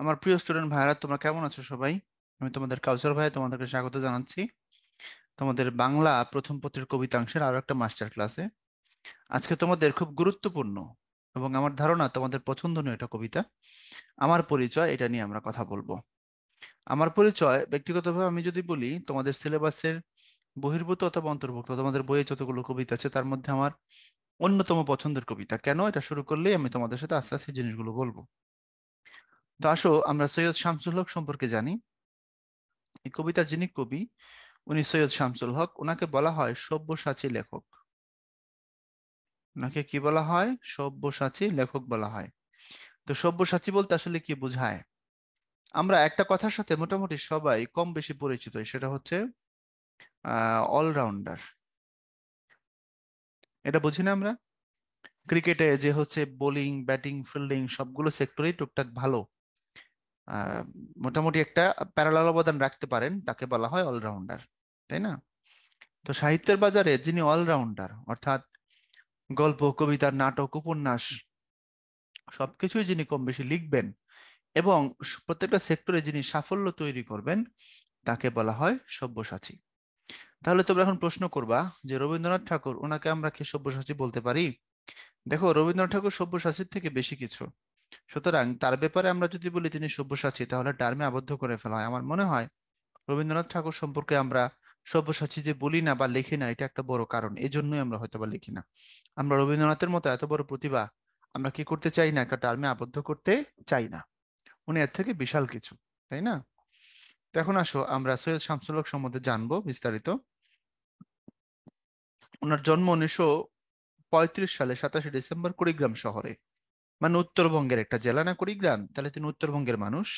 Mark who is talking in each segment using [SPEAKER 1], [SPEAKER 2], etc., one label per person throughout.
[SPEAKER 1] আমার প্রিয় স্টুডেন্ট ভাইরা, তোমরা কেমন আছো সবাই? আমি তোমাদের কাউসার ভাই, তোমাদেরকে স্বাগত জানাচ্ছি তোমাদের বাংলা প্রথম পত্রের কবিতাংশের আরো একটা মাস্টার ক্লাসে। আজকে তোমাদের খুব গুরুত্বপূর্ণ এবং আমার ধারণা তোমাদের পছন্দনীয় একটা কবিতা আমার পরিচয়, এটা নিয়ে আমরা কথা বলবো। আমার পরিচয় ব্যক্তিগতভাবে আমি যদি বলি, তোমাদের সিলেবাসের বহির্ভূত অথবা অন্তর্ভুক্ত তোমাদের বইয়ে যতগুলো কবিতা আছে তার মধ্যে আমার অন্যতম পছন্দের কবিতা। কেন? এটা শুরু করলেই আমি তোমাদের সাথে আস্তে আস্তে এই জিনিসগুলো বলবো। তো আসো আমরা সৈয়দ শামসুল হক সম্পর্কে জানি। এই কবিতার যিনি কবি উনি সৈয়দ শামসুল হক। ওনাকে বলা হয় সব্যসাচী লেখক। ওনাকে কি বলা হয়? সব্যসাচী লেখক বলা হয়। তো সব্যসাচী বলতে আসলে কি বোঝায়? আমরা একটা কথার সাথে মোটামুটি সবাই কম বেশি পরিচিত, সেটা হচ্ছে অলরাউন্ডার। এটা বুঝি না আমরা? ক্রিকেটে যে হচ্ছে বোলিং, ব্যাটিং, ফিল্ডিং সবগুলো সেক্টরেই টুকটাক ভালো, আহ মোটামুটি একটা প্যারালাল অবদান রাখতে পারেন, তাকে বলা হয় অলরাউন্ডার, তাই না? তো সাহিত্যের বাজারে যিনি অলরাউন্ডার, অর্থাৎ গল্প, কবিতা, নাটক, উপন্যাস সবকিছুই যিনি কম বেশি লিখবেন এবং প্রত্যেকটা সেক্টরে যিনি সাফল্য তৈরি করবেন, তাকে বলা হয় সব্যসাচী। তাহলে তোমরা এখন প্রশ্ন করবা যে রবীন্দ্রনাথ ঠাকুর, ওনাকে আমরা কি সব্যসাচী বলতে পারি? দেখো, রবীন্দ্রনাথ ঠাকুর সব্যসাচীর থেকে বেশি কিছু। সুতরাং তার ব্যাপারে আমরা যদি বলি তিনি সব্যসাচী, তাহলে টার্মে আবদ্ধ করে ফেলা হয়। আমার মনে হয় রবীন্দ্রনাথ ঠাকুর সম্পর্কে আমরা সব্যসাচী যে বলি না বা লিখি না, এটা একটা বড় কারণ। এই জন্যই আমরা হয়তো বা লিখি না। আমরা রবীন্দ্রনাথের মতো এত বড় প্রতিভা আমরা কি করতে চাই না, একটা টার্মে আবদ্ধ করতে চাই না। উনি এর থেকে বিশাল কিছু, তাই না? তো এখন আসো আমরা সৈয়দ শামসুল হক সম্বন্ধে জানবো বিস্তারিত। ওনার জন্ম 1935 সালে 27 ডিসেম্বর কুড়িগ্রাম শহরে, মানে উত্তরবঙ্গের একটা জেলা না কুড়িগ্রাম, তাহলে তিনি উত্তরবঙ্গের মানুষ।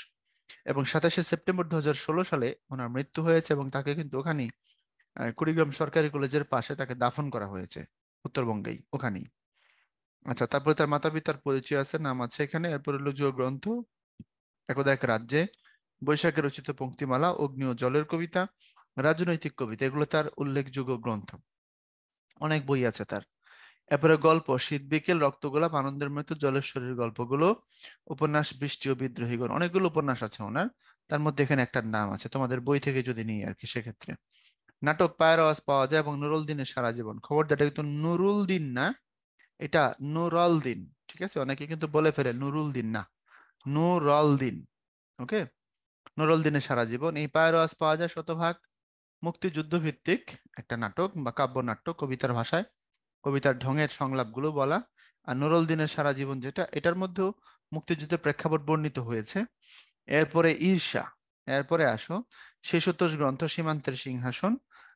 [SPEAKER 1] এবং 27 সেপ্টেম্বর 2016 সালে ওনার মৃত্যু হয়েছে এবং তাকে কিন্তু ওখানেই কুড়িগ্রাম সরকারি কলেজের পাশে তাকে দাফন করা হয়েছে, উত্তরবঙ্গেই ওখানেই। আচ্ছা, তারপরে তার মাতা পিতার পরিচয় আছে, নাম আছে এখানে। এরপর উল্লেখযোগ্য গ্রন্থ: একদা এক রাজ্যে, বৈশাখে রচিত পংক্তিমালা, অগ্নি ও জলের কবিতা, রাজনৈতিক কবিতা, এগুলো তার উল্লেখযোগ্য গ্রন্থ। অনেক বই আছে তার। এরপরে গল্প: শীত বিকেল, রক্তগোলাপ, আনন্দের মৃত্যু, জলেশ্বরীর গল্পগুলো, উপন্যাস বৃষ্টি ও বিদ্রোহীগণ, অনেকগুলো উপন্যাস আছে ওনার। তার মধ্যে এখানে একটা নাম আছে, তোমাদের বই থেকে যদি নিই আর কি সেক্ষেত্রে। নাটক পায়ের আওয়াজ পাওয়া যায় এবং নুরুল দিনের সারা জীবন। খবরদার, এটা কিন্তু নুরুল দিন না, এটা নুরল দিন। ঠিক আছে, অনেকে কিন্তু বলে ফেলে নুরুল দিন না, নুরল দিন। ওকে, নুরুল দিনের সারা জীবন। এই পায়ের আওয়াজ পাওয়া যায় শতভাগ মুক্তিযুদ্ধ ভিত্তিক একটা নাটক বা কাব্যনাট্য, কবিতার ভাষায় কবিতার ঢঙের সংলাপগুলো বলা। আর নুরুল দিনের সারা জীবন যেটা, এটার মধ্যেও মুক্তিযুদ্ধের প্রেক্ষাপট বর্ণিত হয়েছে। এরপরে ঈর্ষা, এরপরে আসো শিশুতোষ গ্রন্থ সীমান্তের সিংহাসন,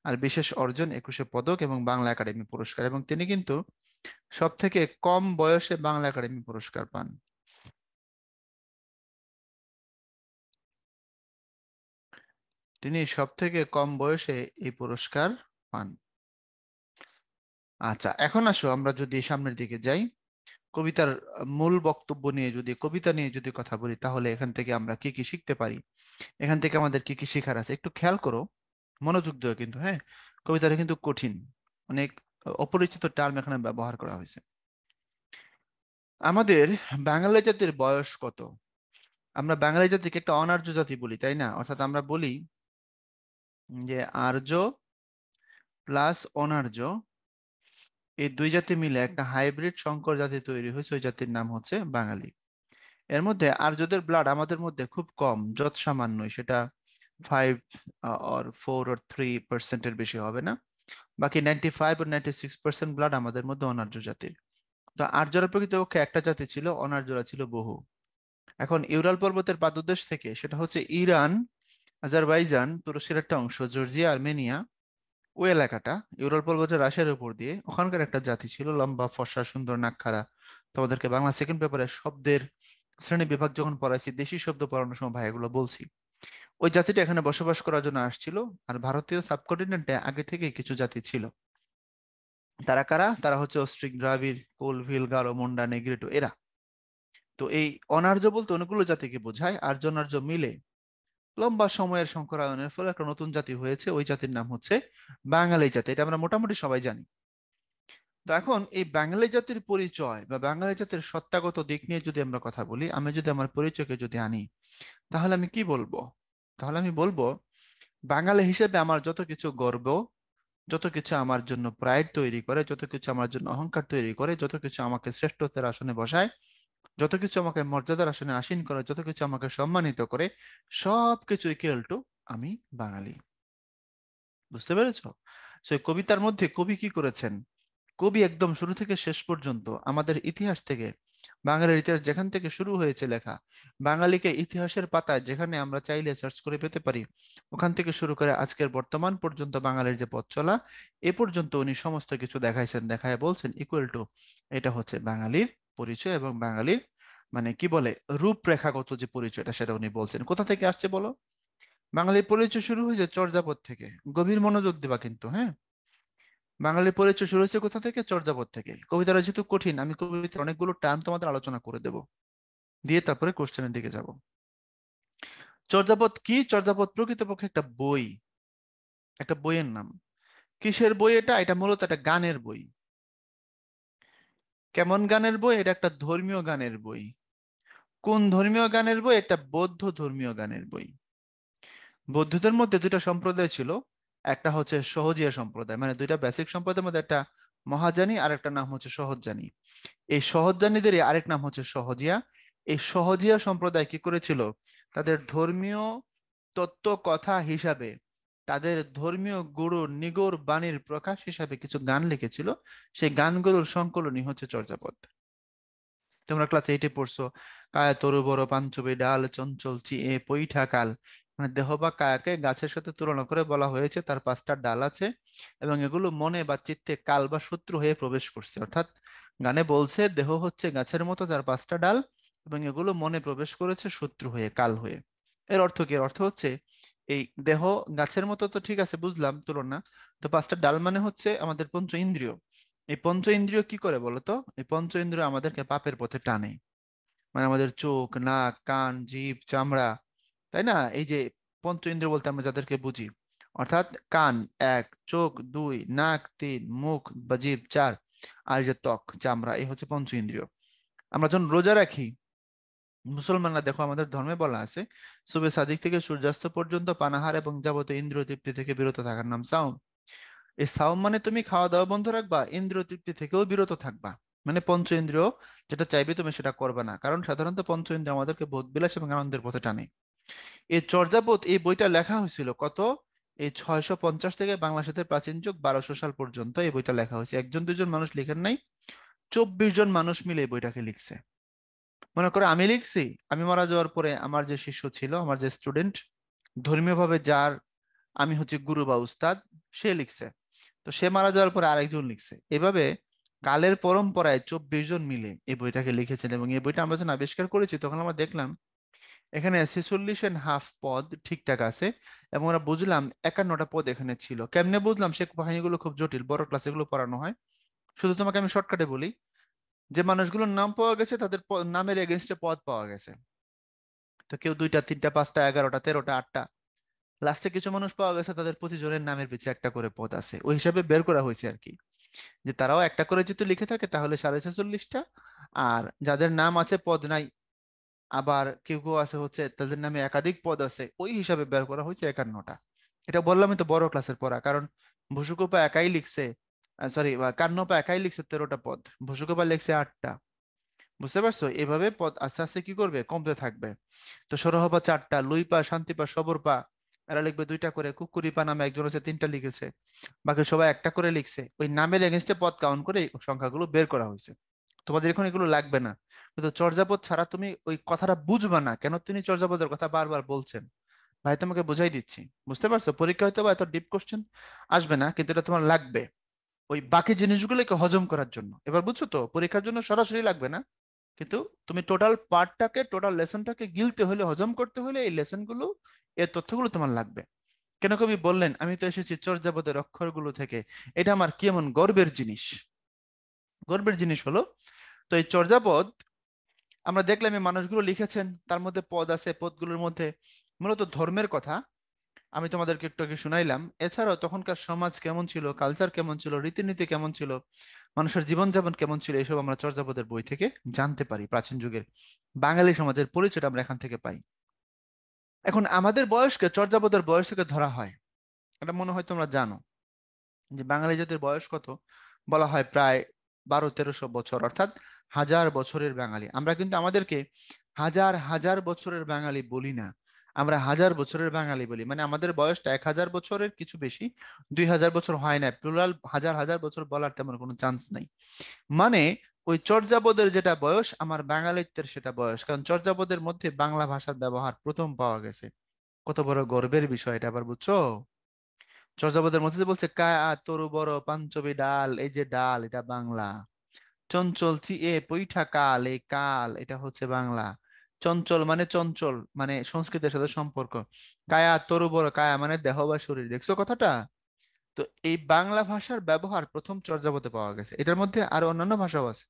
[SPEAKER 1] আর বিশেষ অর্জন 21 পদক এবং বাংলা একাডেমি পুরস্কার। এবং তিনি কিন্তু সব থেকে কম বয়সে বাংলা একাডেমি পুরস্কার পান। তিনি সব থেকে কম বয়সে এই পুরস্কার পান। আচ্ছা, এখন আসো আমরা যদি সামনের দিকে যাই, কবিতার মূল বক্তব্য নিয়ে যদি, কবিতা নিয়ে যদি কথা বলি, তাহলে এখান থেকে আমরা কি কি শিখতে পারি, এখান থেকে আমাদের কি কি শেখার আছে একটু খেয়াল করো, মনোযোগ দিও কিন্তু, হ্যাঁ। কবিতাটা কিন্তু কঠিন, অনেক অপরিচিত টার্ম এখানে ব্যবহার করা হয়েছে। আমাদের বাঙালি জাতির বয়স কত? আমরা বাঙালি জাতিকে একটা অনার্য জাতি বলি, তাই না? অর্থাৎ আমরা বলি যে আর্য প্লাস অনার্য, এই দুই জাতি মিলে একটা হাইব্রিড সংকর জাতি তৈরি হয়েছে, ওই জাতির নাম হচ্ছে বাঙালি। এর মধ্যে আর্যদের ব্লাড আমাদের মধ্যে খুব কম, যৎ সামান্যই, সেটা 5 or 4 or 3% বেশি হবে না। বাকি 95 or 96% ব্লাড আমাদের মধ্যে অনার্য জাতির। তো আর্যরা প্রকৃতপক্ষে একটা জাতি ছিল, অনার্যরা ছিল বহু। এখন ইউরাল পর্বতের পাদদেশ থেকে, সেটা হচ্ছে ইরান, আজারবাইজান, তুরস্কের একটা অংশ, জর্জিয়া, আর্মেনিয়া, ওই এলাকাটা ইউরাল পর্বতের রাশিয়ার উপর দিয়ে, ওখানকার একটা জাতি ছিল, লম্বা, ফর্সা, সুন্দর, নাকখারা। তোমাদেরকে বাংলা সেকেন্ড পেপারে শব্দের শ্রেণী বিভাগ যখন পড়াইছি, দেশি শব্দ পড়ানোর সময় ভাই এগুলো বলছি। ওই জাতিটা এখানে বসবাস করার জন্য আসছিল। আর ভারতীয় সাবকন্টিনেন্টে আগে থেকে কিছু জাতি ছিল। তারা কারা? তারা হচ্ছে অস্ট্রিক, দ্রাবিড়, কোল, ভিল, গারো, মুন্ডা, নেগ্রিটো, এরা। তো এই অনার্য বলতে অনেকগুলো জাতিকে বোঝায়। আর্য অনার্য মিলে লম্বা সময়ের সংকরায়নের ফলে একটা নতুন জাতি হয়েছে, ওই জাতির নাম হচ্ছে বাঙালি জাতি। এটা আমরা মোটামুটি সবাই জানি। তো এখন এই বাঙালি জাতির পরিচয় বা বাঙালি জাতির সত্তাগত দিক নিয়ে যদি আমরা কথা বলি, আমি যদি আমার পরিচয়কে যদি আনি, তাহলে আমি কি বলবো? তাহলে আমি বলবো, বাঙালি হিসেবে আমার যত কিছু গর্ব, যত কিছু আমার জন্য প্রাইড তৈরি করে, যত কিছু আমার জন্য অহংকার তৈরি করে, যত কিছু আমাকে শ্রেষ্ঠত্বের আসনে বসায়, যত কিছু আমাকে মর্যাদার আসনে আসীন করে, যত কিছু আমাকে সম্মানিত করে, সবকিছু ইকুয়াল টু আমি বাঙালি। বুঝতে পেরেছো? সেই কবিতার মধ্যে কবি কি করেছেন? কবি একদম শুরু থেকে শেষ পর্যন্ত আমাদের ইতিহাস থেকে, বাঙালির ইতিহাস যেখান থেকে শুরু হয়েছে লেখা, বাঙালিকে ইতিহাসের পাতায় যেখানে আমরা চাইলে সার্চ করে পেতে পারি, ওখান থেকে শুরু করে আজকের বর্তমান পর্যন্ত বাঙালির যে পথ চলা, এ পর্যন্ত উনি সমস্ত কিছু দেখাইছেন, দেখায় বলছেন ইকুয়াল টু এটা হচ্ছে বাঙালির পরিচয় এবং বাঙালির মানে কি বলে রূপরেখাগত যে পরিচয়টা, সেটা উনি বলছেন। কোথা থেকে আসছে বলো? বাঙালির পরিচয় শুরু হয়েছে চর্যাপদ থেকে। গভীর মনোযোগ দিবা কিন্তু, হ্যাঁ। বাঙালির পরিচয় শুরু হয়েছে কোথা থেকে? চর্যাপদ থেকে। কবিতাটা যেহেতু কঠিন, আমি কবিতার অনেকগুলো টার্ম তোমাদের আলোচনা করে দেব, দিয়ে তারপরে কোশ্চেনের দিকে যাব। চর্যাপদ কি? চর্যাপদ প্রকৃতপক্ষে একটা বই, একটা বইয়ের নাম। কিসের বই এটা? এটা মূলত একটা গানের বই। কেমন গানের বই? এটা একটা ধর্মীয় গানের বই। কোন ধর্মীয় গানের বই? এটা বৌদ্ধ ধর্মীয় গানের বই। বৌদ্ধদের মধ্যে দুইটা সম্প্রদায় ছিল, একটা হচ্ছে সহজিয়া সম্প্রদায়, মানে দুইটা বেসিক সম্প্রদায়ের মধ্যে একটা মহাযানী আর একটা নাম হচ্ছে সহজযানী। এই সহজযানীদেরই আরেক নাম হচ্ছে সহজিয়া। এই সহজিয়া সম্প্রদায় কি করেছিল? তাদের ধর্মীয় তত্ত্ব কথা হিসাবে, তাদের ধর্মীয় গুরুর নিগড় বাণীর প্রকাশ হিসাবে কিছু গান লিখেছিল। সেই গানগুলোর সংকলনই হচ্ছে চর্যাপদ। তোমরা ক্লাস 8-এ পড়ছো, কায়া তরু বড় পাঞ্চবি ডাল চঞ্চল চিয়ে পৈঠা কাল। মানে দেহ বা কায়াকে গাছের সাথে তুলনা করে বলা হয়েছে তার 5টা ডাল আছে, এবং এগুলো মনে বা চিত্তে কাল বা শত্রু হয়ে প্রবেশ করছে। অর্থাৎ গানে বলছে দেহ হচ্ছে গাছের মতো যার 5টা ডাল, এবং এগুলো মনে প্রবেশ করেছে শত্রু হয়ে, কাল হয়ে। এর অর্থ কি? এর অর্থ হচ্ছে এই দেহ গাছের মতো তো ঠিক আছে, বুঝলাম তুলনা। তো 5টা ডাল মানে হচ্ছে আমাদের পঞ্চ ইন্দ্রিয়। এই পঞ্চ ইন্দ্রিয় কি করে বলতো? এই পঞ্চ ইন্দ্রিয় আমাদেরকে পাপের পথে টানে। মানে আমাদের চোখ, নাক, কান, জিভ, চামড়া, তাই না? এই যে পঞ্চ ইন্দ্রিয় বলতে আমরা যাদেরকে বুঝি, অর্থাৎ কান 1, চোখ 2, নাক 3, মুখ বা জিভ 4, আর এই যে ত্বক, চামড়া, এই হচ্ছে পঞ্চ ইন্দ্রিয়। আমরা যখন রোজা রাখি, মুসলমানরা দেখো আমাদের ধর্মে বলা আছে সুবে সাদিক থেকে সূর্যাস্ত পর্যন্ত পানাহার এবং যাবতীয় ইন্দ্রিয় তৃপ্তি থেকে বিরত থাকার নাম সাওম। এই সাওম মানে তুমি খাওয়া দাওয়া বন্ধ রাখবা, ইন্দ্রিয় তৃপ্তি থেকেও বিরত থাকবা। মানে পঞ্চ ইন্দ্রিয় যেটা চাইবে তুমি সেটা করবে না, কারণ সাধারণত পঞ্চ ইন্দ্রিয় আমাদেরকে ভোগ বিলাস এবং আনন্দের পথে টানে। এই চর্যাপদ, এই বইটা লেখা হয়েছিল কত? এই 650 থেকে বাংলাদেশের প্রাচীন যুগ 1200 সাল পর্যন্ত এই বইটা লেখা হয়েছে। একজন দুজন মানুষ লিখেন নাই, 24 জন মানুষ মিলে এই বইটাকে লিখছে। মনে করো আমি লিখছি, আমি মারা যাওয়ার পরে আমার যে শিষ্য ছিল, আমার যে স্টুডেন্ট, ধর্মীয় ভাবে যার আমি হচ্ছে গুরু বা উস্তাদ, সে লিখছে। তো সে মারা যাওয়ার পরে আরেকজন লিখছে। এভাবে কালের পরম্পরায় 24 জন মিলে এই বইটাকে লিখেছেন। এবং এই বইটা আমরা যখন আবিষ্কার করেছি তখন আমরা দেখলাম এখানে 46.5 পদ ঠিকঠাক আছে, এবং আমরা বুঝলাম 51টা পদ এখানে ছিল। কেমনে বুঝলাম? সে কাহিনীগুলো খুব জটিল, বড় ক্লাসে এগুলো পড়ানো হয়। শুধু তোমাকে আমি শর্টকাটে বলি, যে মানুষগুলোর নাম পাওয়া গেছে তাদের নামের এগেনস্টে পদ পাওয়া গেছে। তো কেউ 2টা 3টা 5টা 11টা 13টা 8টা, লাস্টে কিছু মানুষ পাওয়া গেছে তাদের প্রতিজনের নামের পিছে একটা করে পদ আছে। ওই হিসাবে বের করা হয়েছে আর কি, যে তারাও একটা করে যদি লিখে থাকে তাহলে 46.5টা, আর যাদের নাম আছে পদ নাই, আবার কেউ কেউ আছে হচ্ছে তাদের নামে একাধিক পদ আছে, ওই হিসাবে বের করা হয়েছে 51টা। এটা বললামই তো বড় ক্লাসের পড়া, কারণ ভুসুকোপা একাই লিখছে, সরি কান্নপা একাই লিখছে 13টা পদ, ভুসুকোপা লিখছে 8টা। বুঝতে পারছো? এভাবে পদ আস্তে আস্তে কি করবে, কমতে থাকবে। তো সরহপা 4টা, লুইপা, শান্তিপা, সবরপা, এরা লিখবে 2টা করে। কুকুরিপা নামে একজন আছে 3টা লিখেছে, বাকি সবাই একটা করে লিখছে। ওই নামের এগেনস্টে পদ কাউন্ট করে এই সংখ্যাগুলো বের করা হয়েছে। তোমাদের এখন এগুলো লাগবে না, কিন্তু চর্যাপদ ছাড়া তুমি ওই কথাটা বুঝবা না কেন তিনি চর্যাপদের কথা বারবার বলছেন। ভাই তোমাকে বুঝাই দিচ্ছি, বুঝতে পারছো? পরীক্ষা হয়তো বা এত ডিপ কোশ্চেন আসবে না, কিন্তু এটা তোমার লাগবে ওই বাকি জিনিসগুলোকে হজম করার জন্য। এবার বুঝছো তো? পরীক্ষার জন্য সরাসরি লাগবে না, কিন্তু তুমি টোটাল পার্টটাকে, টোটাল লেসনটাকে গিলতে হলে, হজম করতে হলে এই লেসনগুলো, এই তথ্যগুলো তোমার লাগবে। কেন কবি বললেন আমি তো এসেছি চর্যাপদের অক্ষরগুলো থেকে, এটা আমার কি এমন গর্বের জিনিস। গর্বের জিনিস হলো, তো এই চর্যাপদ আমরা দেখলাম এই মানুষগুলো লিখেছেন, তার মধ্যে পদ আছে, পদগুলোর মধ্যে মূলত ধর্মের কথা। আমি তোমাদেরকে একটু আগে শুনাইলাম। এছাড়াও তখনকার সমাজ কেমন ছিল, কালচার কেমন ছিল, রীতিনীতি কেমন ছিল, মানুষের জীবনযাপন কেমন ছিল, এসব আমরা চর্যাপদের বই থেকে জানতে পারি। প্রাচীন যুগের বাঙালি সমাজের পরিচয়টা আমরা এখান থেকে পাই। এখন আমাদের বয়সকে চর্যাপদের বয়স থেকে ধরা হয়, এটা মনে হয় তোমরা জানো, যে বাঙালি জাতির বয়স কত, বলা হয় প্রায় 1200-1300 বছর, অর্থাৎ 1000 বছরের বাঙালি। আমরা কিন্তু আমাদেরকে হাজার হাজার বছরের বাঙালি বলি না, আমরা 1000 বছরের বাঙালি বলি। মানে আমাদের বয়সটা 1000 বছরের কিছু বেশি, 2000 বছর হয় না, প্লুরাল হাজার হাজার বছর বলার তেমন কোনো চান্স নাই। মানে ওই চর্যাপদের যেটা বয়স, আমার বাঙালিত্বের সেটা বয়স, কারণ চর্যাপদের মধ্যে বাংলা ভাষার ব্যবহার প্রথম পাওয়া গেছে। কত বড় গর্বের বিষয় এটা, আবার বুঝছো? চর্যাপদের মধ্যে যে বলছে কায়া তরু বড় পাঞ্চবি ডাল, এই যে ডাল এটা বাংলা। চঞ্চল চি এ পৈঠা কাল, এই কাল এটা হচ্ছে বাংলা। চঞ্চল মানে চঞ্চল, মানে সংস্কৃতের সাথে সম্পর্ক। কায়া তরু বড়, কায়া মানে দেহ বা শরীর, দেখছো কথাটা? তো এই বাংলা ভাষার ব্যবহার প্রথম চর্যাপদে পাওয়া গেছে। এটার মধ্যে আরো অন্যান্য ভাষাও আছে,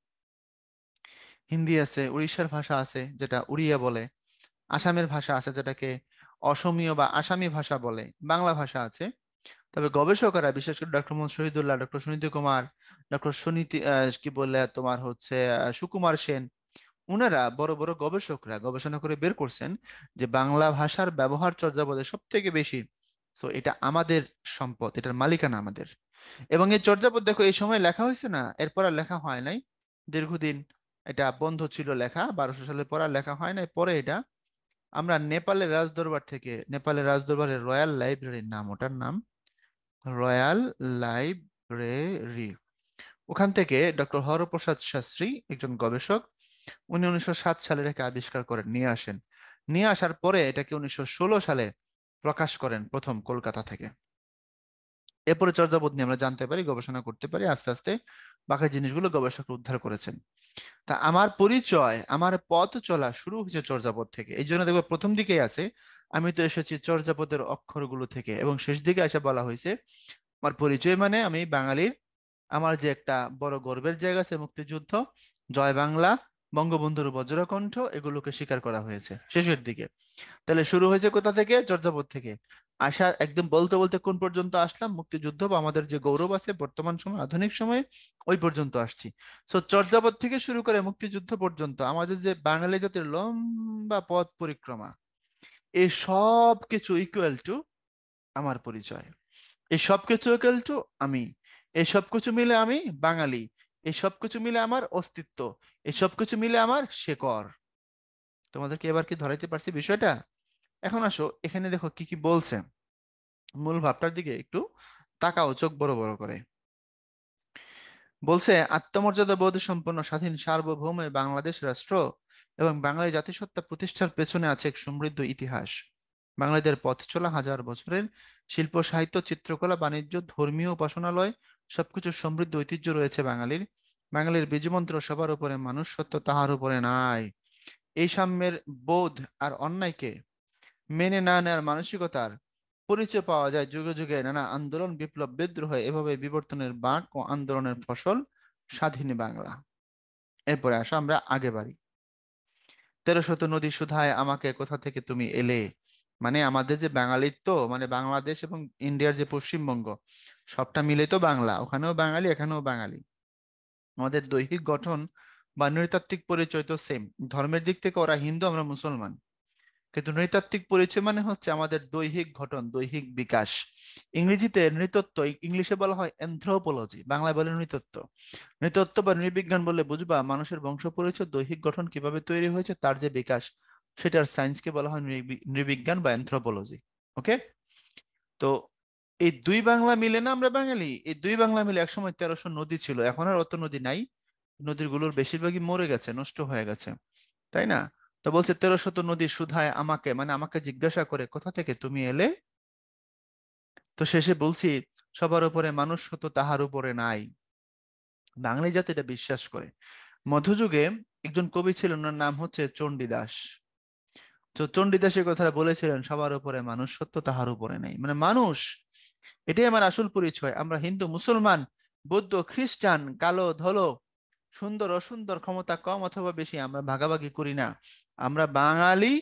[SPEAKER 1] হিন্দি আছে, উড়িষ্যার ভাষা আছে যেটা উড়িয়া বলে, আসামের ভাষা আছে যেটাকে অসমীয় বা আসামি ভাষা বলে, বাংলা ভাষা আছে। তবে গবেষকরা, বিশেষ করে doctor Mohammad Shahidullah, doctor Suniti Kumar, doctor Suniti কি বললে তোমার হচ্ছে সুকুমার সেন, উনারা বড় বড় গবেষকরা গবেষণা করে বের করছেন যে বাংলা ভাষার ব্যবহার চর্যাপদে সব থেকে বেশি। তো এটা আমাদের সম্পদ, এটার মালিকানা আমাদের। এবং এই চর্যাপদ দেখো এই সময় লেখা হয়েছে না, এরপর আর লেখা হয় নাই দীর্ঘদিন। এটা বন্ধ ছিল লেখা, 1200 সালের পর আর লেখা হয় নাই। পরে এটা আমরা নেপালের রাজদরবার থেকে, নেপালের রাজদরবারের রয়্যাল লাইব্রেরির নাম, ওটার নাম রয়্যাল লাইব্রেরি, ওখান থেকে ডক্টর হরপ্রসাদ শাস্ত্রী, একজন গবেষক, উনি 1907 সালে এটাকে আবিষ্কার করেন, নিয়ে আসেন। নিয়ে আসার পরে এটাকে 1916 সালে প্রকাশ করেন প্রথম কলকাতা থেকে। এরপরে চর্যাপদ নিয়ে আমরা জানতে পারি, গবেষণা করতে পারি, আস্তে আস্তে বাকি জিনিসগুলো গবেষক উদ্ধার করেছেন। তা আমার পরিচয়, আমার পথ চলা শুরু হয়েছে চর্যাপদ থেকে। এই জন্য দেখবো প্রথম দিকেই আছে আমি তো এসেছি চর্যাপদের অক্ষরগুলো থেকে, এবং শেষ দিকে এসে বলা হয়েছে আমার পরিচয় মানে আমি বাঙালির। আমার যে একটা বড় গর্বের জায়গা আছে মুক্তিযুদ্ধ, জয় বাংলা, বঙ্গবন্ধুর বজ্রকণ্ঠ, এগুলোকে স্বীকার করা হয়েছে শেষের দিকে। তাহলে শুরু হয়েছে কোথা থেকে? চর্যাপদ থেকে। আসা একদম বলতে বলতে কোন পর্যন্ত আসলাম? মুক্তিযুদ্ধ বা আমাদের যে গৌরব আছে বর্তমান সময়, আধুনিক সময়ে, ওই পর্যন্ত আসছি। সো চর্যাপদ থেকে শুরু করে মুক্তিযুদ্ধ পর্যন্ত আমাদের যে বাঙালি জাতির লম্বা পথ পরিক্রমা, এই সব কিছু ইকুয়াল টু আমার পরিচয়। এই সবকিছু ইকুয়াল টু আমি। এই সবকিছু মিলে আমি বাঙালি। এই সবকিছু মিলে আমার অস্তিত্ব। এই সবকিছু মিলে আমার শেকড়। তোমাদেরকে এবার কি ধরাইতে পারছি বিষয়টা? এখন আসো এখানে দেখো কি কি বলছে, মূল ভাবটার দিকে একটু তাকাও চোখ বড় বড় করে। বলছে আত্মমর্যাদা বোধ সম্পন্ন স্বাধীন সার্বভৌম এই বাংলাদেশ রাষ্ট্র এবং বাঙালি জাতিসত্তা প্রতিষ্ঠার পেছনে আছে এক সমৃদ্ধ ইতিহাস। বাঙালিদের পথ চলা হাজার বছরের, শিল্প সাহিত্য চিত্রকলা বাণিজ্য ধর্মীয় উপাসনালয় সবকিছু সমৃদ্ধ ঐতিহ্য রয়েছে বাঙালির। বাঙালির বীজমন্ত্র সবার উপরে মানুষ সত্য তাহার উপরে নাই। এই সাম্যের বোধ আর অন্যায়কে মেনে না নেওয়ার মানসিকতার পরিচয় পাওয়া যায় যুগে যুগে নানা আন্দোলন বিপ্লব বিদ্রোহে। এভাবে বিবর্তনের বাঁক ও আন্দোলনের ফসল স্বাধীন বাংলা। এরপরে আসো আমরা আগে বাড়ি। 13শত নদী সুধায় আমাকে কোথা থেকে তুমি এলে। মানে আমাদের যে বাঙালিত্ব, মানে বাংলাদেশ এবং ইন্ডিয়ার যে পশ্চিমবঙ্গ, সবটা মিলে তো বাংলা, ওখানেও বাঙালি এখানেও বাঙালি। আমাদের দৈহিক গঠন বা নৃতাত্ত্বিক পরিচয় তো সেম। ধর্মের দিক থেকে ওরা হিন্দু, আমরা মুসলমান, কিন্তু নৃতাত্ত্বিক পরিচয় মানে হচ্ছে আমাদের দৈহিক গঠন, দৈহিক বিকাশ। ইংরেজিতে নৃতত্ত্ব, ইংলিশে বলা হয় অ্যানথ্রোপোলজি, বাংলায় বলে নৃতত্ত্ব। নৃতত্ত্ব বা নৃবিজ্ঞান বললে বুঝবা মানুষের বংশ পরিচয়, দৈহিক গঠন কিভাবে তৈরি হয়েছে, তার যে বিকাশ, সেটার সায়েন্সকে বলা হয় নৃবিজ্ঞান বা অ্যানথ্রোপোলজি। ওকে? তো এই দুই বাংলা মিলে না আমরা বাঙালি, এই দুই বাংলা মিলে একসময় 1300 নদী ছিল, এখন আর অত নদী নাই। নদীগুলোর বেশিরভাগই মরে গেছে, নষ্ট হয়ে গেছে, তাই না? তো বলছে 13শত নদী সুধায় আমাকে, মানে আমাকে জিজ্ঞাসা করে কোথা থেকে তুমি এলে। তো শেষে বলছি সবার উপরে মানুষ হতো তাহার উপরে নাই। বাঙালি জাতি এটা বিশ্বাস করে। মধ্যযুগে একজন কবি ছিলেন, ওনার নাম হচ্ছে চণ্ডীদাস। তো চণ্ডীদাস এই কথাটা বলেছিলেন, সবার উপরে মানুষ সত্য তাহার উপরে নাই, মানে মানুষ, এটাই আমার আসল পরিচয়। আমরা হিন্দু মুসলমান বৌদ্ধ খ্রিস্টান কালো ধলো সুন্দর অসুন্দর ক্ষমতা কম অথবা বেশি আমরা ভাগাভাগি করি না। আমরা বাঙালি,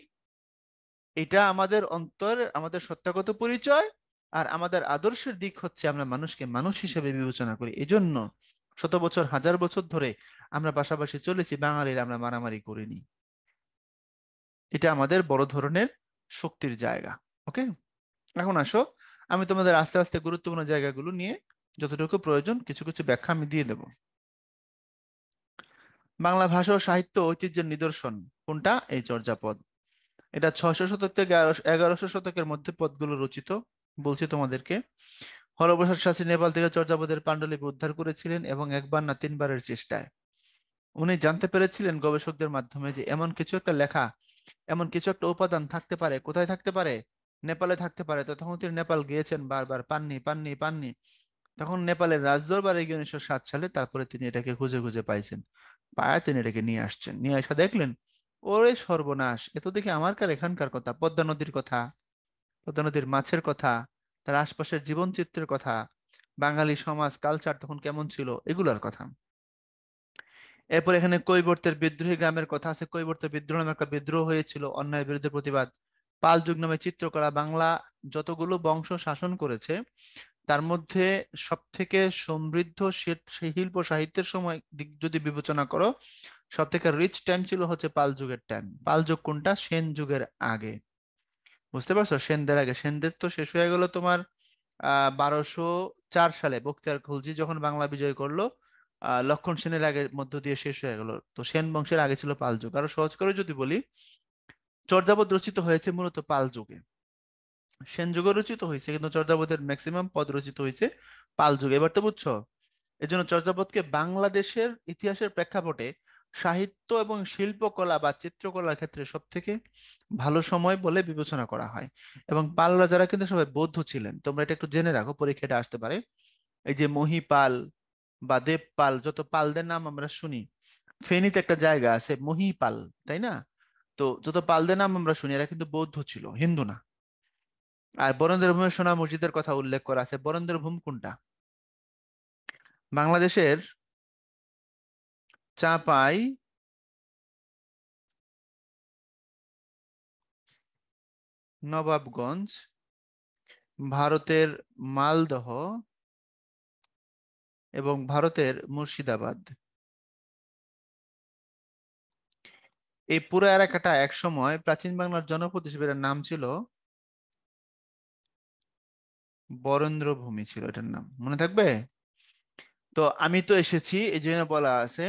[SPEAKER 1] এটা আমাদের অন্তর, আমাদের সত্যাগত পরিচয়। আর আমাদের আদর্শের দিক হচ্ছে আমরা মানুষকে মানুষ হিসেবে বিবেচনা করি। এজন্য শত বছর, হাজার বছর ধরে আমরা পাশাপাশি চলেছি, বাঙালিরা আমরা মারামারি করিনি। এটা আমাদের বড় ধরনের শক্তির জায়গা। ওকে, এখন আসো, আমি তোমাদের আস্তে আস্তে গুরুত্বপূর্ণ জায়গাগুলো নিয়ে যতটুকু প্রয়োজন কিছু কিছু ব্যাখ্যা আমি দিয়ে দেব। বাংলা ভাষা ও সাহিত্য ঐতিহ্যের নিদর্শন কোনটা? এই চর্যাপদ। এটা 600 শতক থেকে 1100 শতকের মধ্যে পদগুলো রচিত। বলছি তোমাদেরকে, হরপ্রসাদ শাস্ত্রী নেপাল থেকে চর্যাপদের পাণ্ডুলিপি উদ্ধার করেছিলেন, এবং একবার না তিনবারের চেষ্টায় উনি জানতে পেরেছিলেন গবেষকদের মাধ্যমে যে এমন কিছু একটা লেখা, এমন কিছু একটা উপাদান থাকতে পারে। কোথায় থাকতে পারে? নেপালে থাকতে পারে। তো তখন তিনি নেপাল গিয়েছেন, বারবার পাননি পাননি পাননি। তখন নেপালের রাজদরবারে গিয়ে 1907 সালে তারপরে তিনি এটাকে খুঁজে খুঁজে পাইছেন। পায়া তিনি এটাকে নিয়ে আসছেন, নিয়ে আসা দেখলেন, ওরে সর্বনাশ, এ তো দেখি আমার কার এখানকার কথা, পদ্মা নদীর কথা, পদ্মা নদীর মাছের কথা, তার আশপাশের জীবন চিত্রের কথা, বাঙালি সমাজ কালচার তখন কেমন ছিল, এগুলোর কথা। এরপর এখানে কৈবর্তের বিদ্রোহী গ্রামের কথা আছে। কৈবর্ত বিদ্রোহ নামে একটা বিদ্রোহ হয়েছিল, অন্যায়ের বিরুদ্ধে প্রতিবাদ। পাল যুগ নামে চিত্রকলা। বাংলা যতগুলো বংশ শাসন করেছে তার মধ্যে সব থেকে সমৃদ্ধ শিল্প সাহিত্যের সময় দিক যদি বিবেচনা করো, সব থেকে রিচ টাইম ছিল হচ্ছে পাল যুগের টাইম। পাল যুগ কোনটা? সেন যুগের আগে। বুঝতে পারছো? সেনদের আগে। সেনদের তো শেষ হয়ে গেল তোমার 1204 সালে বখতিয়ার খলজি যখন বাংলা বিজয় করলো। লক্ষণ সেনের আগে মধ্য দিয়ে শেষ হয়ে গেল। তো সেন বংশের আগে ছিল পাল যুগ। আরো সহজ করে যদি বলি, চর্যাপদ রচিত হয়েছে মূলত পাল যুগে। সেন যুগে রচিত হয়েছে, কিন্তু চর্যাপদের ম্যাক্সিমাম পদ রচিত হয়েছে পাল যুগে। এবার তো বুঝছো? এজন্য চর্যাপদকে বাংলাদেশের ইতিহাসের প্রেক্ষাপটে সাহিত্য এবং শিল্পকলা বা চিত্রকলার ক্ষেত্রে সব থেকে ভালো সময় বলে বিবেচনা করা হয়। এবং পাল রাজারা কিন্তু সবাই বৌদ্ধ ছিলেন, তোমরা এটা একটু জেনে রাখো, পরীক্ষাটা আসতে পারে। এই যে মহিপাল বা দেবপাল, যত পালদের নাম আমরা শুনি, ফেনীতে একটা জায়গা আছে মহিপাল, তাই না? তো যত পালদের নাম আমরা শুনি এরা কিন্তু বৌদ্ধ ছিল, হিন্দু না। আর বরেন্দ্র ভূমের সোনা মসজিদের কথা উল্লেখ করা আছে। বরেন্দ্র ভূম কোনটা? বাংলাদেশের চাপাই নবাবগঞ্জ, ভারতের মালদহ, এবং ভারতের মুর্শিদাবাদ, এই পুরো এলাকাটা একসময় প্রাচীন বাংলার জনপদ হিসেবে এটার নাম ছিল বরেন্দ্র ভূমি, ছিল এটার নাম, মনে থাকবে? তো আমি তো এসেছি এই জন্য বলা আছে,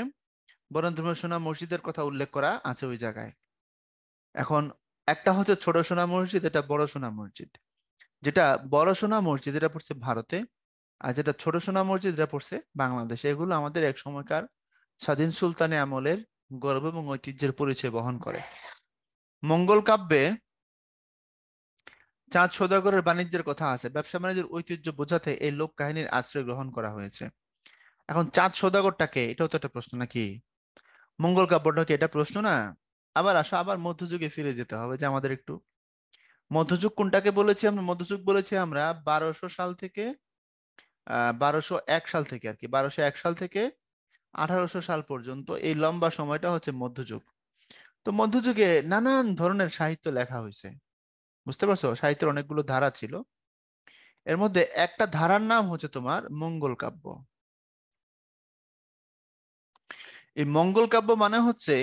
[SPEAKER 1] বরেন্দ্র ভূমির সোনা মসজিদের কথা উল্লেখ করা আছে ওই জায়গায়। এখন একটা হচ্ছে ছোট সোনা মসজিদ, এটা বড় সোনা মসজিদ। যেটা বড় সোনা মসজিদ এটা পড়ছে ভারতে, আর যেটা ছোট সোনা মসজিদ এটা পড়ছে বাংলাদেশে। এগুলো আমাদের এক সময়কার স্বাধীন সুলতানি আমলের গর্ব এবং ঐতিহ্যের পরিচয় বহন করে। মঙ্গল কাব্যে চাঁদ সওদাগরের বাণিজ্যের কথা আছে। ব্যবসা বাণিজ্যের ঐতিহ্য বোঝাতে এই লোক কাহিনীর আশ্রয় গ্রহণ করা হয়েছে। এখন চাঁদ সওদাগরটাকে, এটাও তো একটা প্রশ্ন নাকি? মঙ্গল কাব্যটাকে, এটা প্রশ্ন না? আবার আসো, আবার মধ্যযুগে ফিরে যেতে হবে, যে আমাদের একটু মধ্যযুগ কোনটাকে বলেছি আমরা? মধ্যযুগ বলেছি আমরা 1200 সাল থেকে 1201 সাল থেকে আর কি, 1201 সাল থেকে 1800 সাল পর্যন্ত, এই লম্বা সময়টা হচ্ছে মধ্যযুগ। তো মধ্যযুগে নানান ধরনের সাহিত্য লেখা হয়েছে। বুঝতে পারছো? সাহিত্যের অনেকগুলো ধারা ছিল। এর মধ্যে একটা ধারার নাম হচ্ছে তোমার মঙ্গল কাব্য। এই মঙ্গল কাব্য মানে হচ্ছে